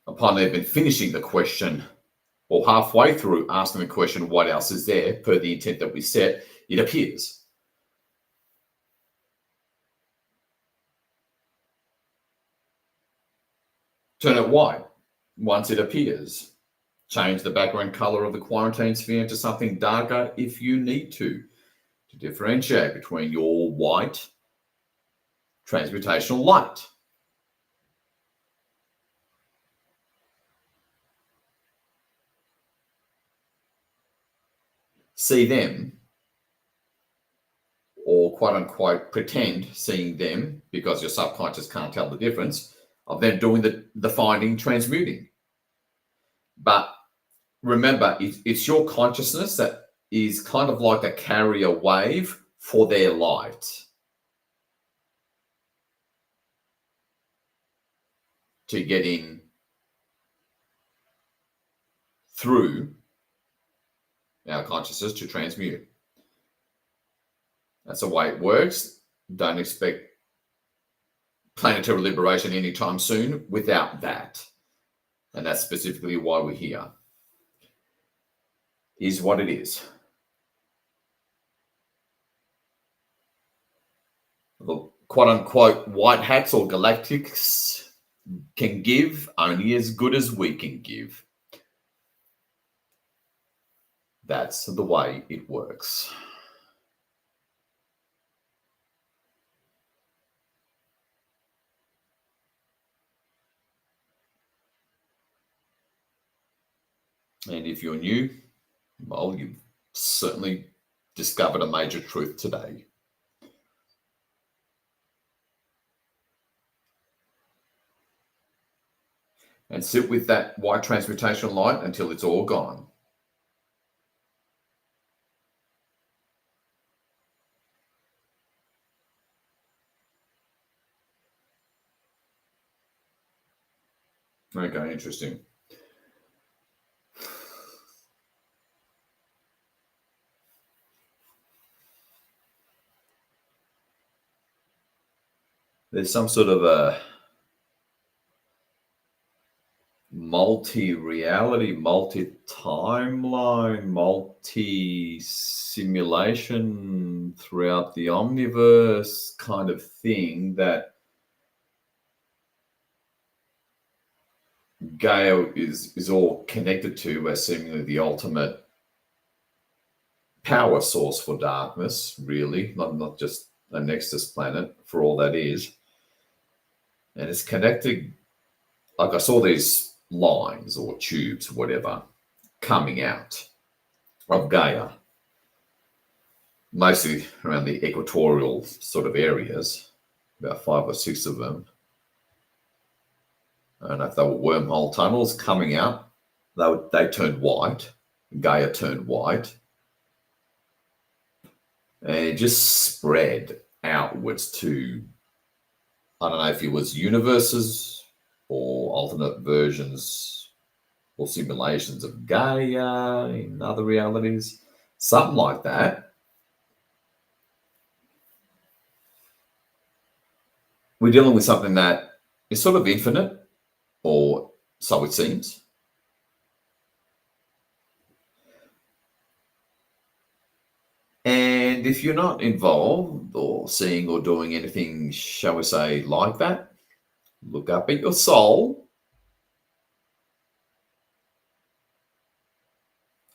upon they've been finishing the question or halfway through asking the question, what else is there per the intent that we set, it appears. Turn it white once it appears. Change the background color of the quarantine sphere into something darker if you need to differentiate between your white transmutational light. See them, or quote unquote pretend seeing them, because your subconscious can't tell the difference of them doing the finding, transmuting. But remember, it's your consciousness that is kind of like a carrier wave for their light to get in through our consciousness to transmute. That's the way it works. Don't expect planetary liberation anytime soon without that. And that's specifically why we're here. Is what it is. The quote unquote white hats or galactics can give only as good as we can give. That's the way it works. And if you're new, well, you've certainly discovered a major truth today. And sit with that white transmutation light until it's all gone. Okay, interesting. There's some sort of a multi-reality, multi-timeline, multi-simulation throughout the omniverse kind of thing that Gaia is all connected to as seemingly the ultimate power source for darkness, really, not just a nexus planet for all that is. And it's connected, like I saw these lines or tubes, whatever, coming out of Gaia, mostly around the equatorial sort of areas, about 5 or 6 of them. I don't know if they were wormhole tunnels coming out. They turned white. Gaia turned white. And it just spread outwards to, I don't know if it was universes or alternate versions or simulations of Gaia in other realities, something like that. We're dealing with something that is sort of infinite, or so it seems. And if you're not involved or seeing or doing anything, shall we say, like that, look up at your soul,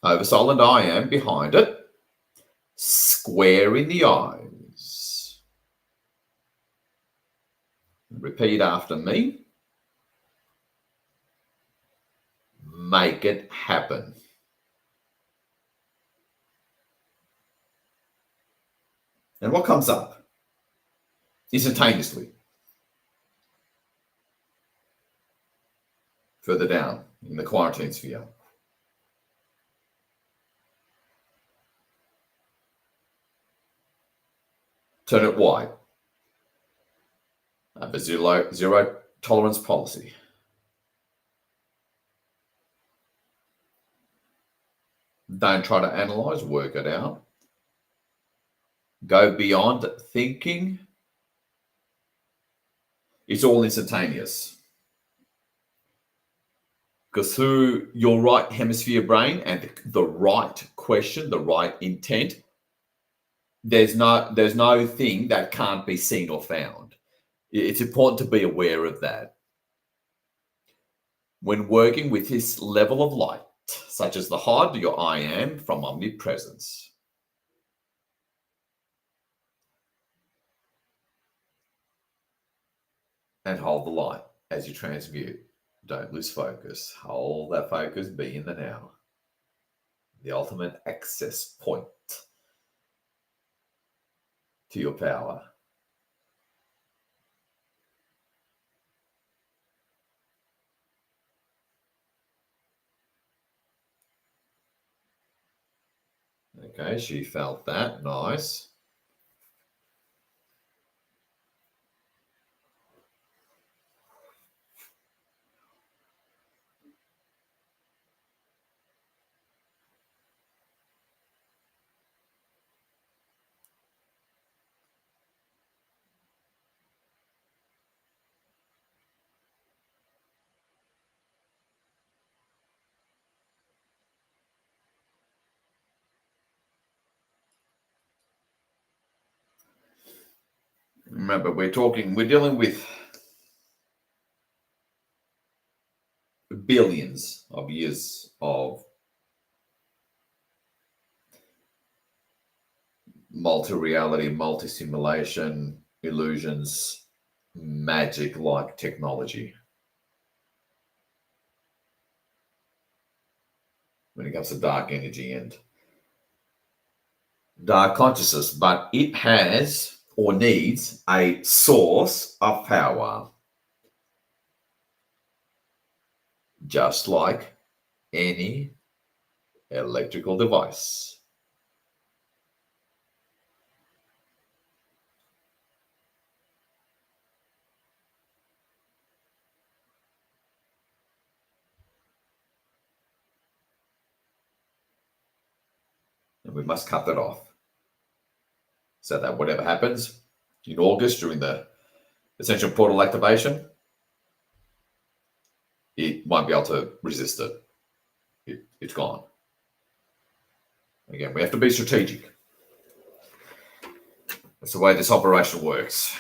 Oversoul and I am behind it, square in the eyes. Repeat after me. Make it happen. And what comes up? Instantaneously. Further down in the quarantine sphere. Turn it white. Have a zero tolerance policy. Don't try to analyze, work it out. Go beyond thinking. It's all instantaneous. Because through your right hemisphere brain and the right question, the right intent, there's no thing that can't be seen or found. It's important to be aware of that. When working with this level of light, such as the hide your I am from omnipresence. And hold the light as you transmute. Don't lose focus. Hold that focus, be in the now. The ultimate access point to your power. Okay, she felt that. Nice. Remember, we're dealing with billions of years of multi-reality, multi-simulation, illusions, magic-like technology. When it comes to dark energy and dark consciousness, but it has or needs a source of power, just like any electrical device. we must cut that off so that whatever happens in August during the essential portal activation, it won't be able to resist it. It's gone. Again, we have to be strategic. That's the way this operation works.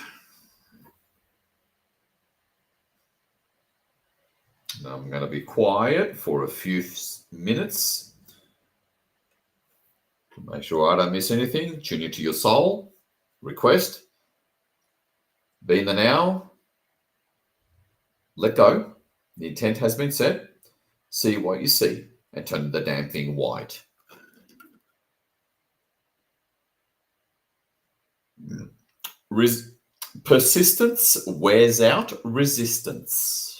Now I'm going to be quiet for a few minutes to make sure I don't miss anything. Tune into your soul. Request. Be in the now. Let go. The intent has been set. See what you see and turn the damn thing white. Persistence wears out resistance.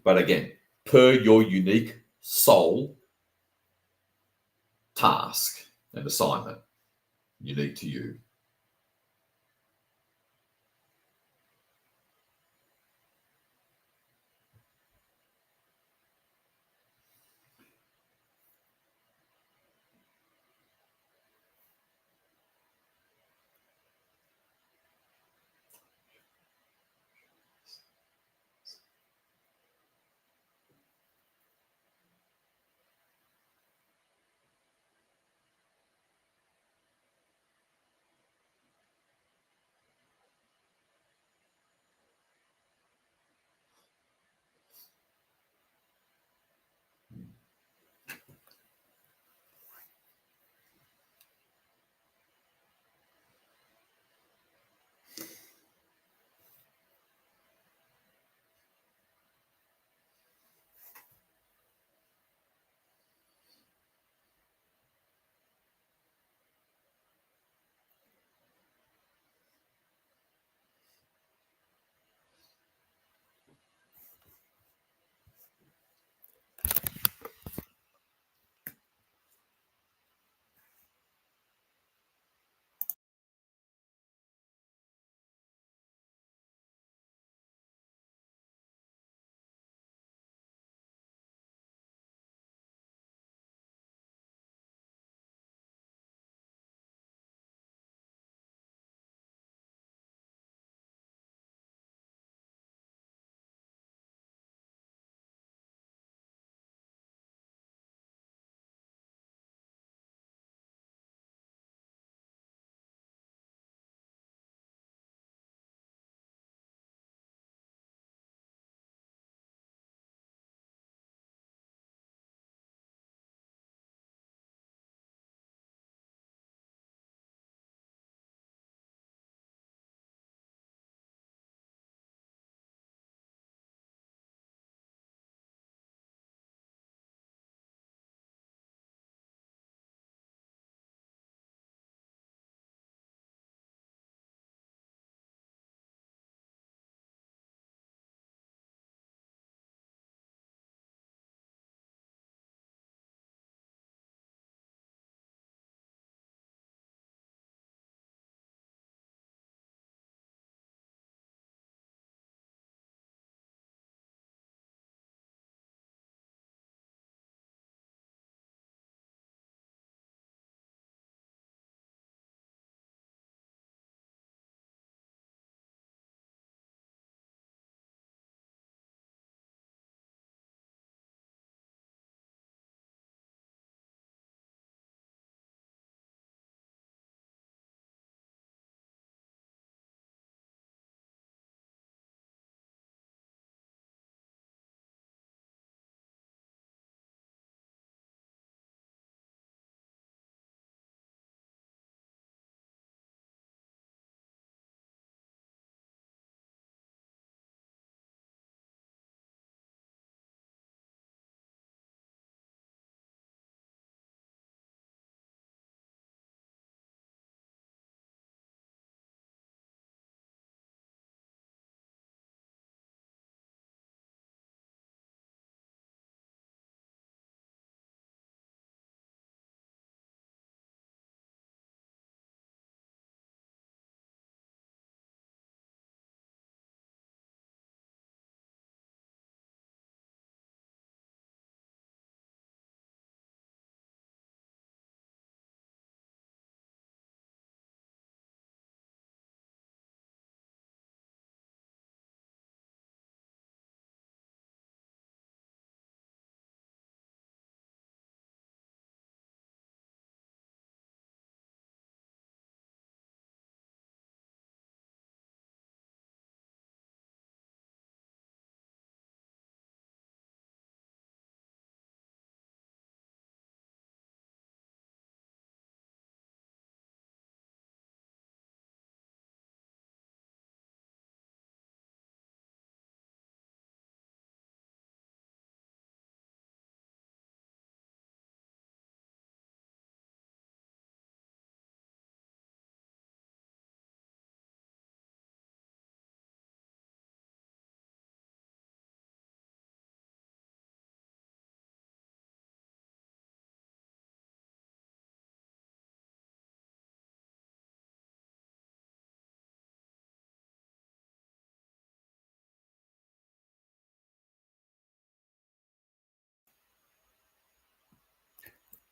But again, per your unique soul task and assignment, unique to you.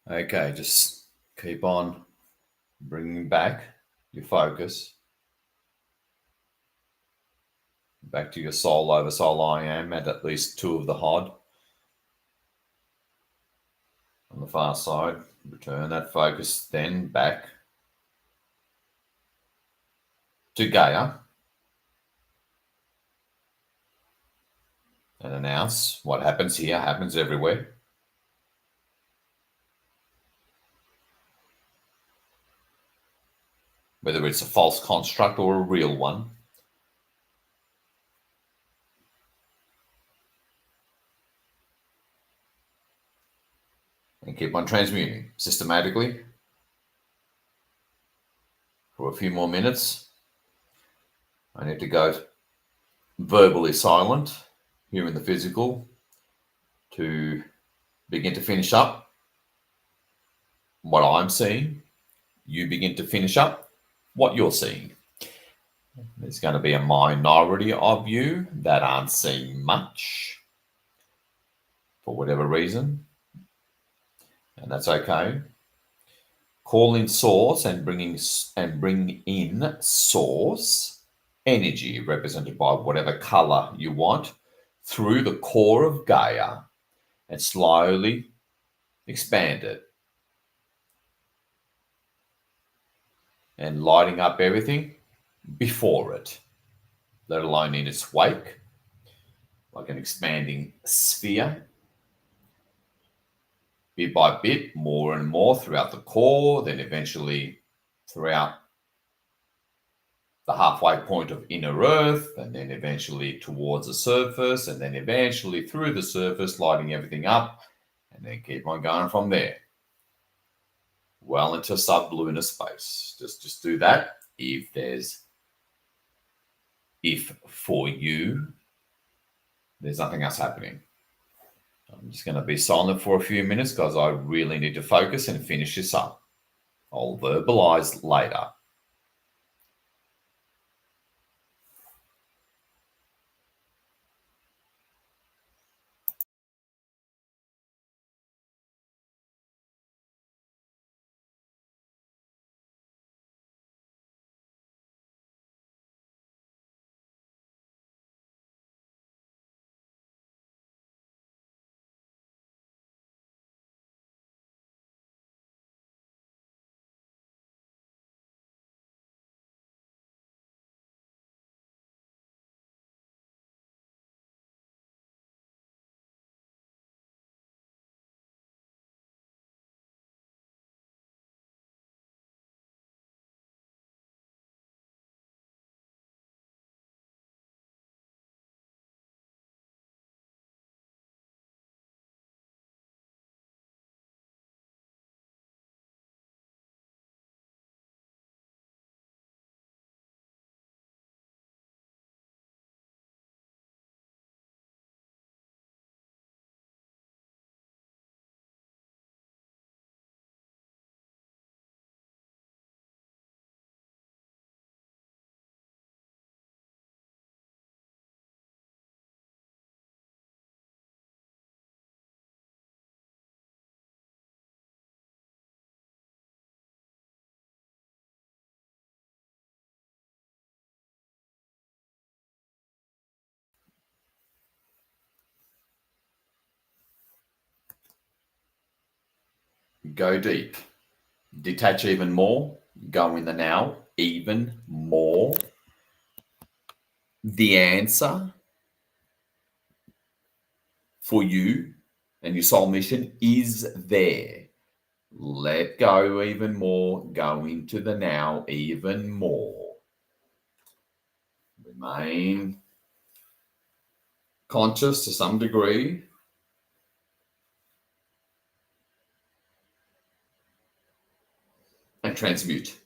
Okay, just keep on bringing back your focus back to your soul over soul I am at least two of the HOD on the far side. Return that focus then back to Gaia and announce what happens here happens everywhere. Whether it's a false construct or a real one. And keep on transmuting systematically for a few more minutes. I need to go verbally silent here in the physical to begin to finish up what I'm seeing. You begin to finish up what you're seeing. There's going to be a minority of you that aren't seeing much for whatever reason, and that's okay. Call in source and bring in source energy represented by whatever color you want through the core of Gaia and slowly expand it and lighting up everything before it, let alone in its wake, like an expanding sphere, bit by bit, more and more throughout the core, then eventually throughout the halfway point of inner Earth, and then eventually towards the surface, and then eventually through the surface, lighting everything up, and then keep on going from there. Well into sublunar space. Just do that if for you there's nothing else happening. I'm just going to be silent for a few minutes because I really need to focus and finish this up. I'll verbalize later. Go deep. Detach even more. Go in the now even more. The answer for you and your soul mission is there. Let go even more. Go into the now even more. Remain conscious to some degree. And transmute.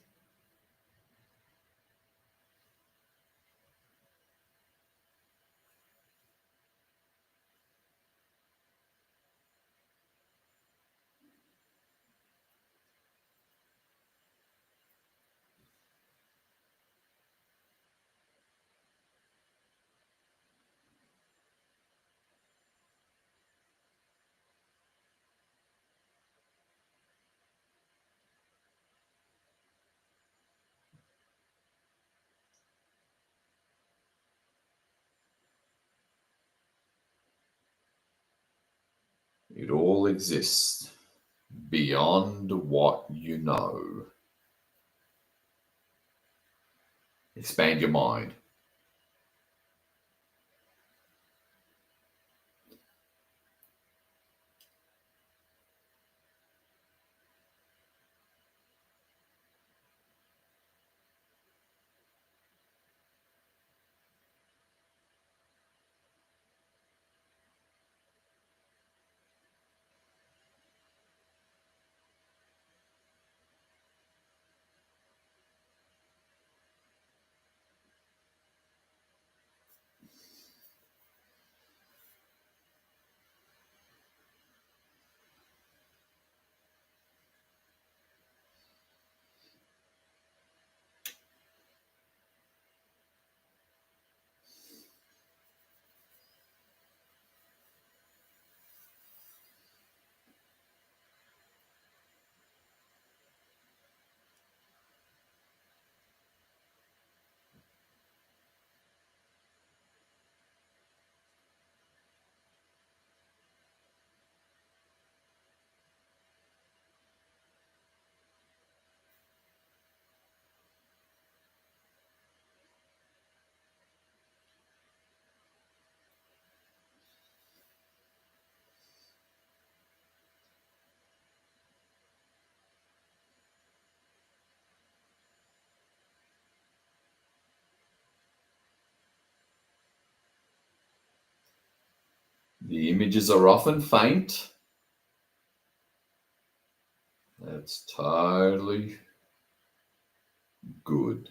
It all exists beyond what you know. Expand your mind. The images are often faint. That's totally good.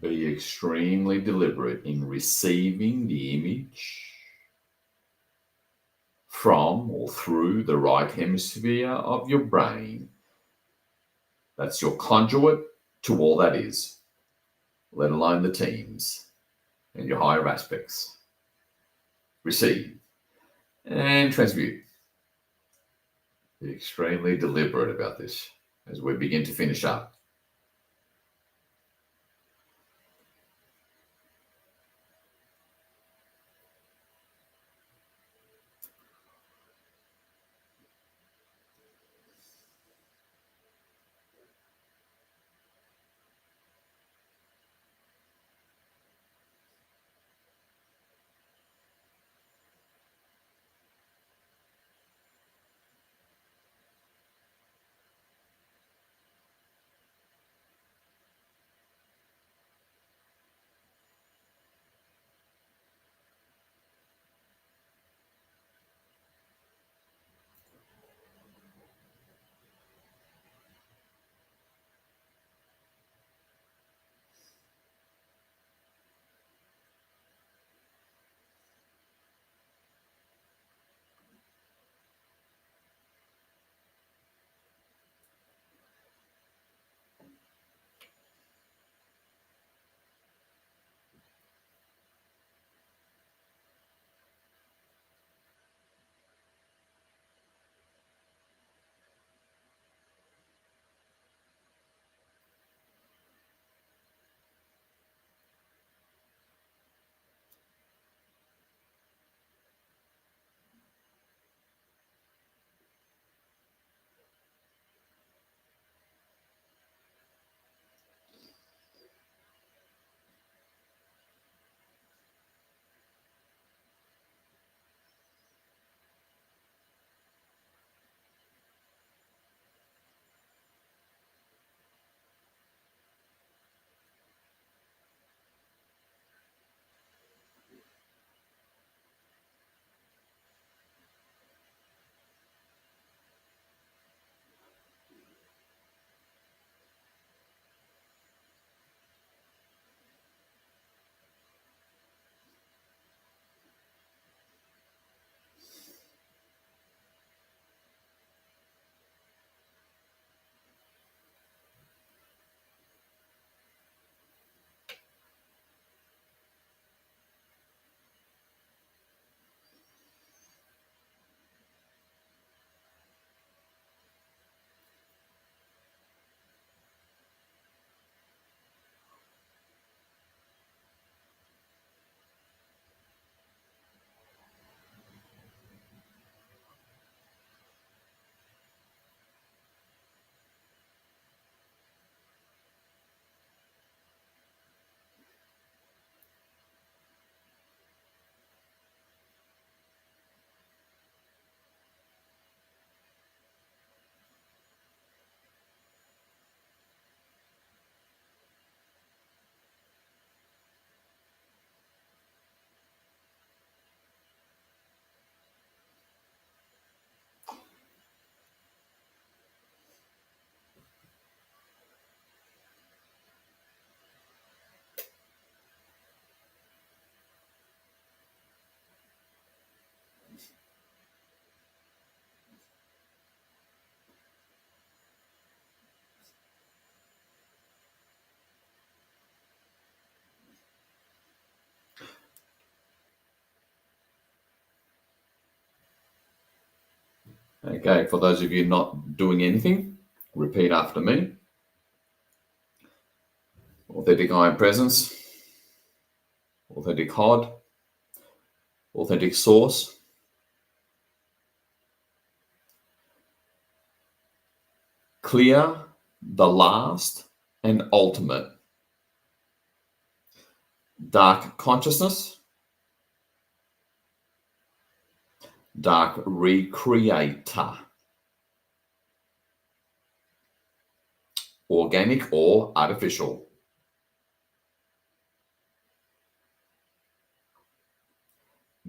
Be extremely deliberate in receiving the image from or through the right hemisphere of your brain. That's your conduit to all that is, let alone the teams and your higher aspects. Receive and transmute. Be extremely deliberate about this as we begin to finish up. Okay, for those of you not doing anything, repeat after me. Authentic I am presence, authentic HOD, authentic source, clear, the last and ultimate, dark consciousness, dark recreator, organic or artificial,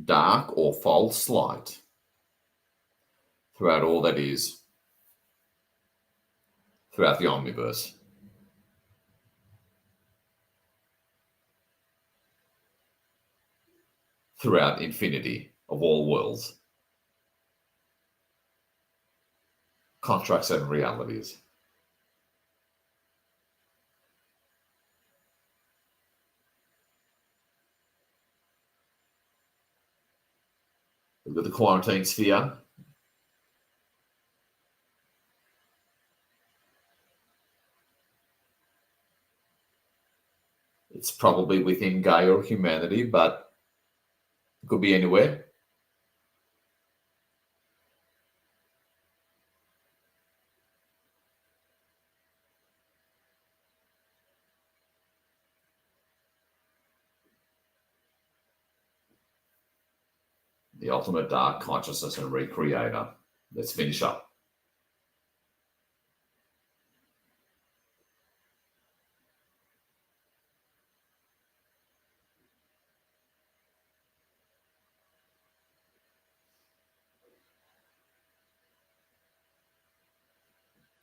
dark or false light, throughout all that is, throughout the omniverse. Throughout infinity of all worlds, constructs and realities. Look at the quarantine sphere. It's probably within Gaia or humanity, but it could be anywhere. The ultimate dark consciousness and recreator. Let's finish up.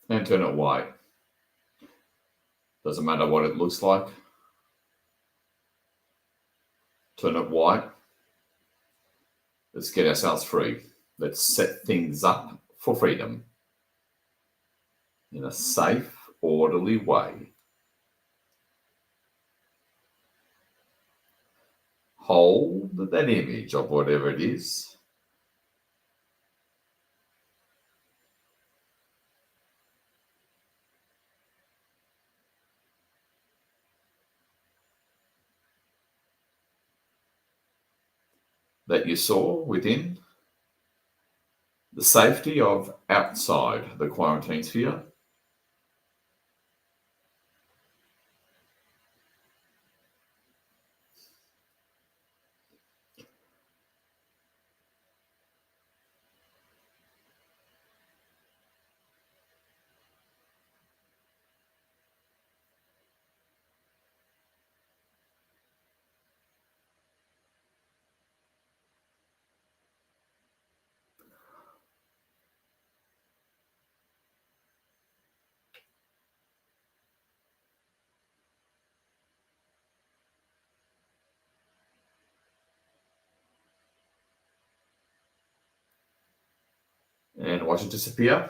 And turn it white. Doesn't matter what it looks like. Turn it white. Let's get ourselves free. Let's set things up for freedom in a safe, orderly way. Hold that image of whatever it is. That you saw within the safety of outside the quarantine sphere. And watch it disappear.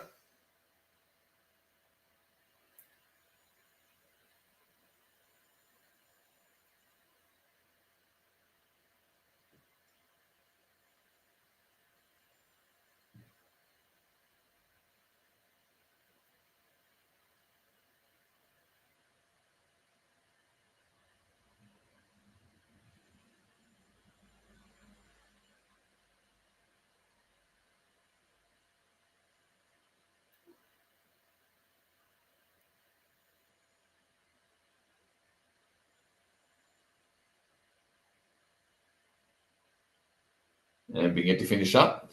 And begin to finish up.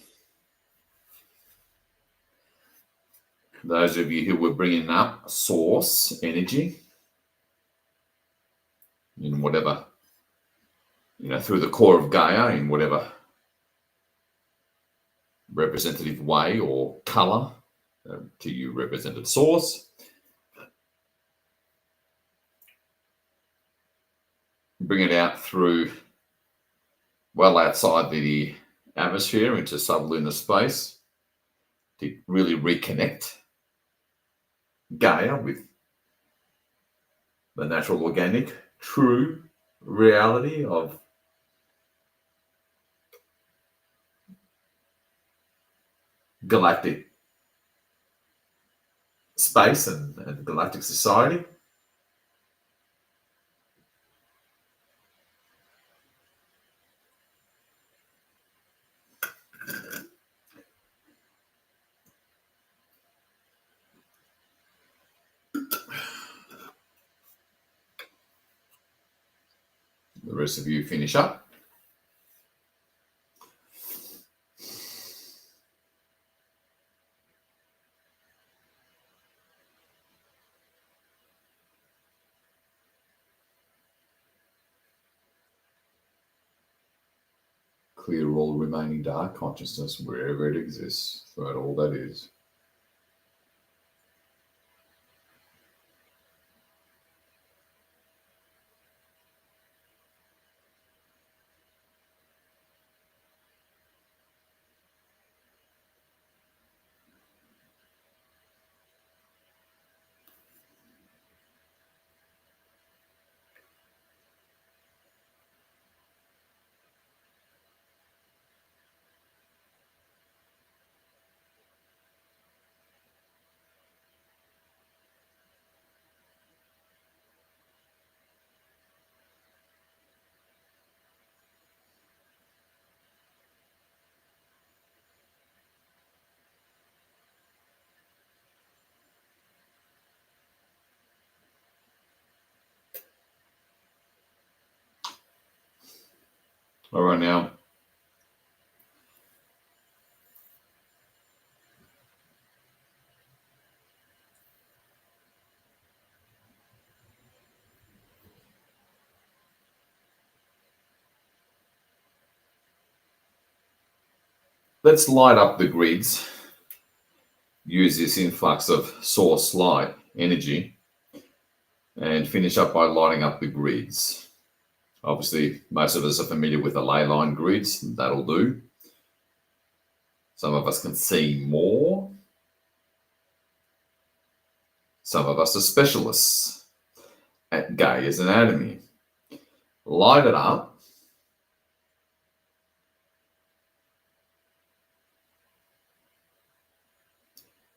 Those of you who were bringing up source energy in whatever, through the core of Gaia in whatever representative way or color to you represented source. Bring it out through well outside the atmosphere into sublunar space to really reconnect Gaia with the natural, organic, true reality of galactic space and galactic society. The rest of you finish up. Clear all remaining dark consciousness wherever it exists, throughout all that is. All right, now let's light up the grids. Use this influx of source light energy and finish up by lighting up the grids. Obviously, most of us are familiar with the ley line grids. That'll do. Some of us can see more. Some of us are specialists at Gaia's anatomy. Light it up.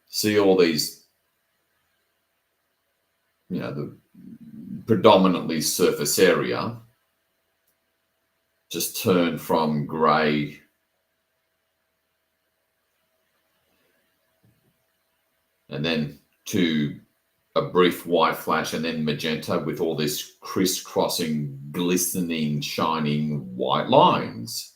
See all these, the predominantly surface area just turn from grey and then to a brief white flash and then magenta with all this crisscrossing, glistening, shining white lines.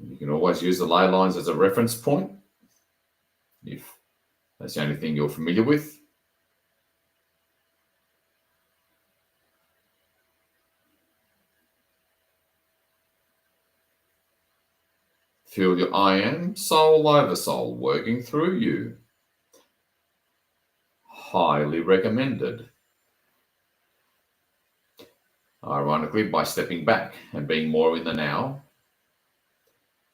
You can always use the ley lines as a reference point if that's the only thing you're familiar with. Feel your I am soul over soul working through you. Highly recommended. Ironically, by stepping back and being more in the now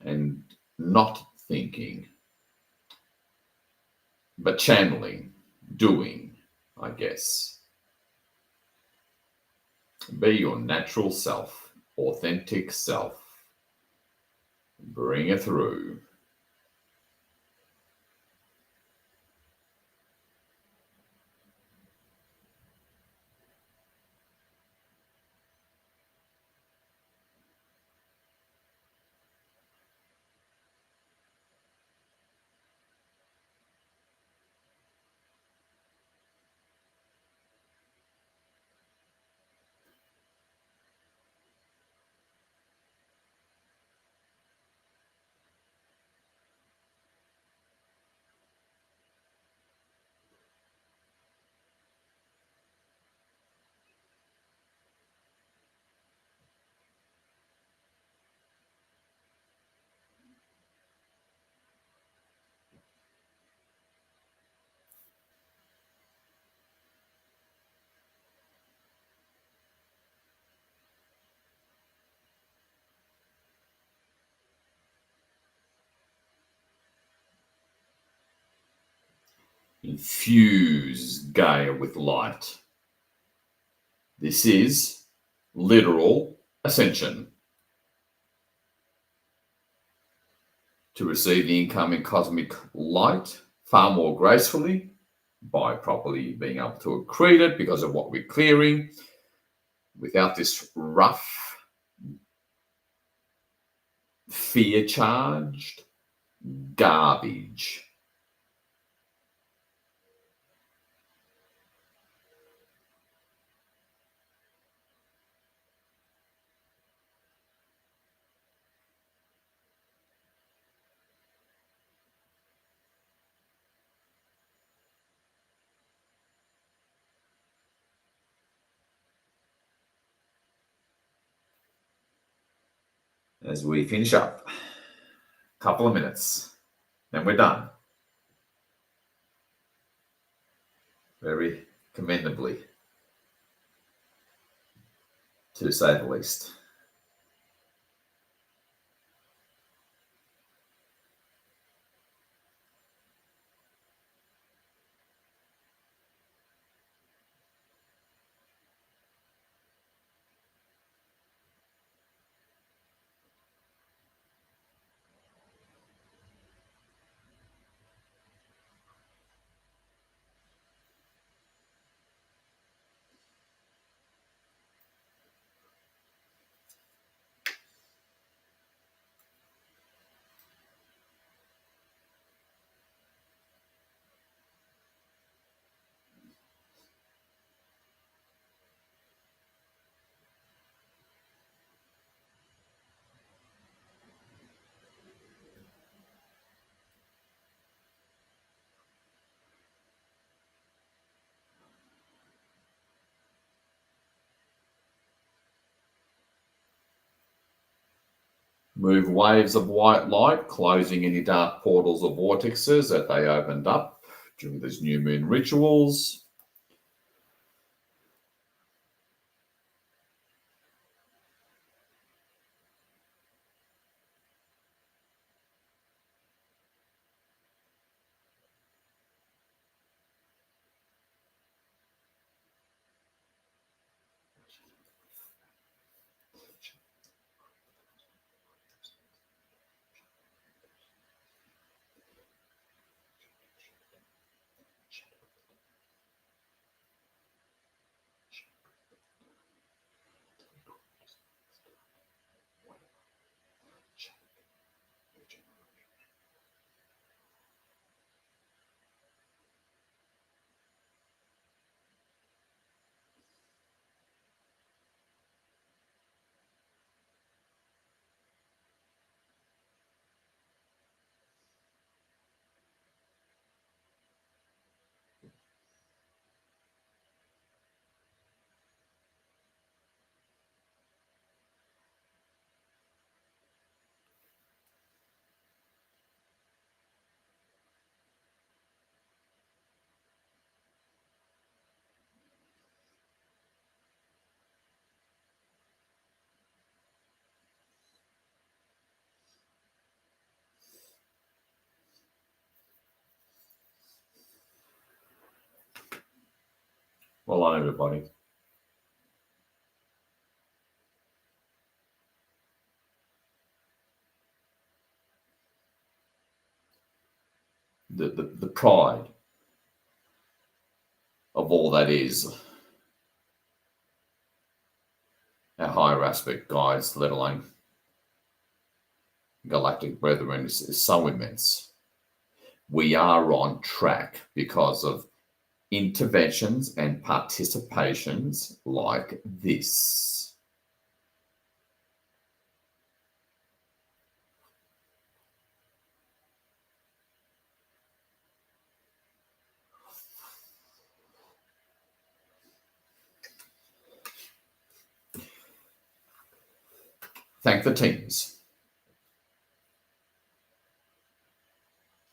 and not thinking, but channeling, doing, I guess. Be your natural self, authentic self. Bring it through. Infuse Gaia with light. This is literal ascension to receive the incoming cosmic light far more gracefully by properly being able to accrete it because of what we're clearing without this rough, fear charged garbage. As we finish up, a couple of minutes, then we're done. Very commendably, to say the least. Move waves of white light, closing any dark portals or vortexes that they opened up during these new moon rituals. Well on, everybody. The pride of all that is our higher aspect guides, let alone galactic brethren, is so immense. We are on track because of interventions and participations like this. Thank the teams.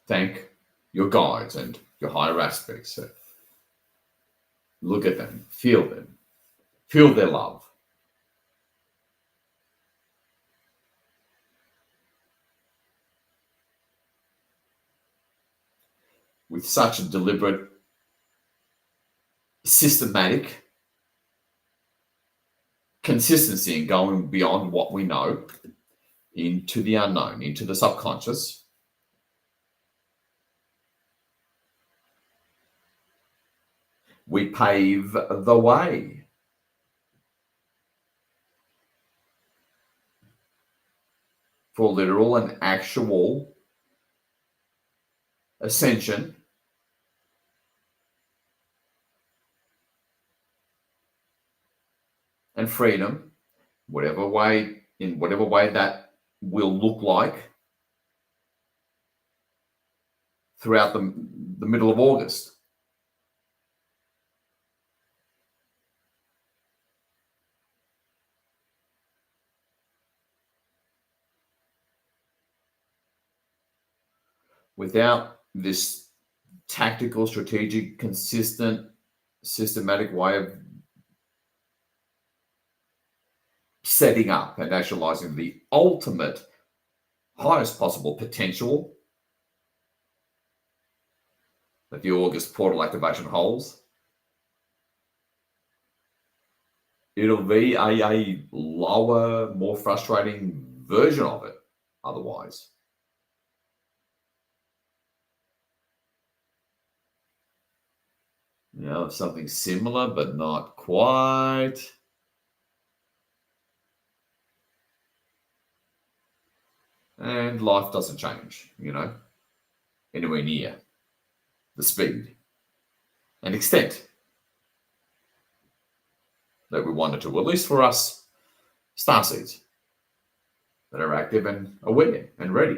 Thank your guides and your higher aspects. Look at them, feel their love. With such a deliberate, systematic consistency and going beyond what we know into the unknown, into the subconscious. We pave the way for literal and actual ascension and freedom, in whatever way that will look like throughout the middle of August. Without this tactical, strategic, consistent, systematic way of setting up and actualizing the ultimate, highest possible potential that the August portal activation holds, it'll be a lower, more frustrating version of it otherwise. You know, something similar, but not quite. And life doesn't change, anywhere near the speed and extent that we wanted to, at least for us Starseeds that are active and aware and ready.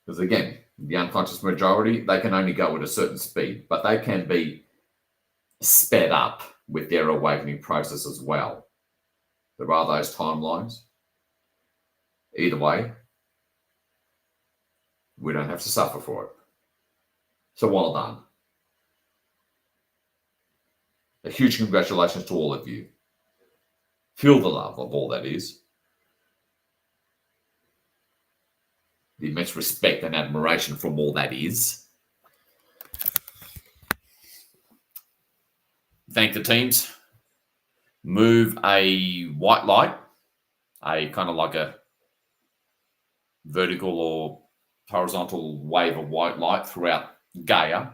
Because again, the unconscious majority, they can only go at a certain speed, but they can be sped up with their awakening process as well. There are those timelines. Either way, we don't have to suffer for it. So well done. A huge congratulations to all of you. Feel the love of all that is. The immense respect and admiration from all that is. Thank the teams. Move a white light, a kind of like a vertical or horizontal wave of white light throughout Gaia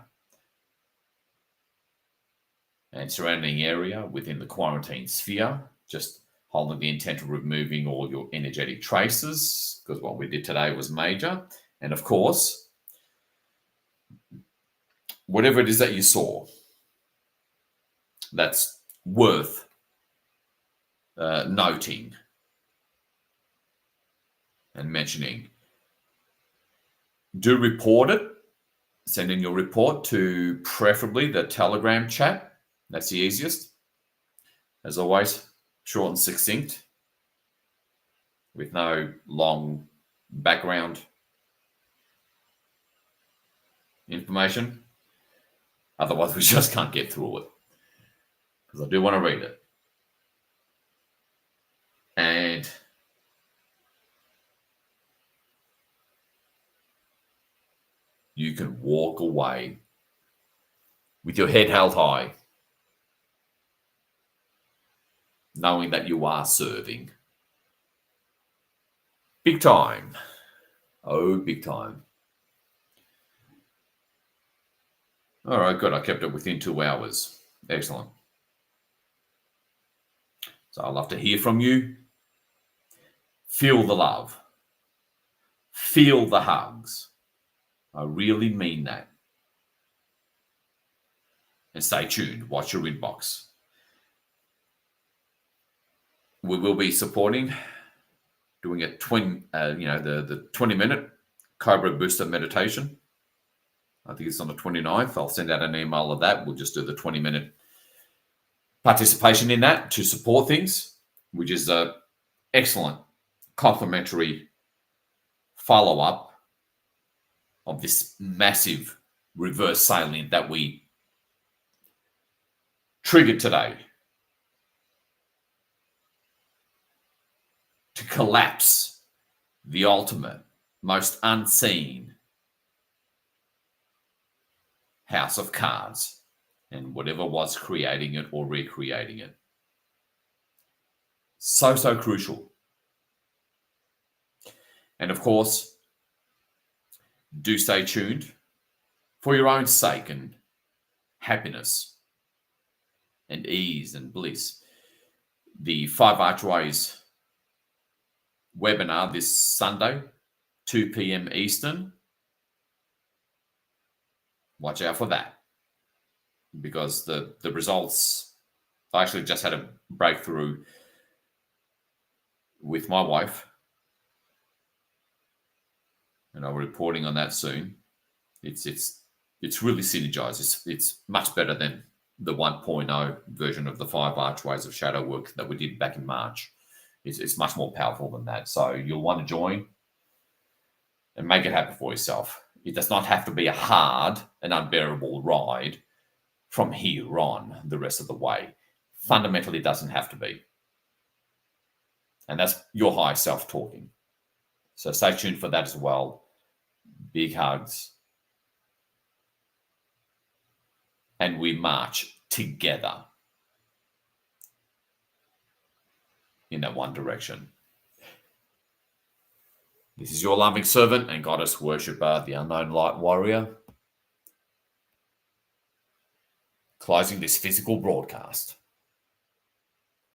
and surrounding area within the quarantine sphere, just holding the intent of removing all your energetic traces, because what we did today was major. And of course, whatever it is that you saw that's worth noting and mentioning, do report it. Send in your report to preferably the Telegram chat. That's the easiest. As always, short and succinct, with no long background information. Otherwise, we just can't get through it. Because I do want to read it. And you can walk away with your head held high, knowing that you are serving. Big time. Oh, big time. All right, good. I kept it within 2 hours. Excellent. So I'd love to hear from you. Feel the love. Feel the hugs. I really mean that. And stay tuned. Watch your inbox. We will be supporting, doing a the 20-minute Cobra Booster meditation. I think it's on the 29th. I'll send out an email of that. We'll just do the 20-minute participation in that to support things, which is an excellent complimentary follow-up of this massive reverse salient that we triggered today to collapse the ultimate, most unseen house of cards and whatever was creating it or recreating it. So, so crucial. And of course, do stay tuned for your own sake and happiness and ease and bliss. The 5 Archways webinar this Sunday, 2 p.m. Eastern. Watch out for that, because the results, I actually just had a breakthrough with my wife, and I'll be reporting on that soon. It's really synergized. It's much better than the 1.0 version of the 5 Archways of Shadow work that we did back in March. It's much more powerful than that. So you'll want to join and make it happen for yourself. It does not have to be a hard and unbearable ride from here on the rest of the way. Fundamentally, it doesn't have to be. And that's your higher self talking. So stay tuned for that as well. Big hugs. And we march together in that one direction. This is your loving servant and goddess worshipper, the Unknown Light Warrior, closing this physical broadcast.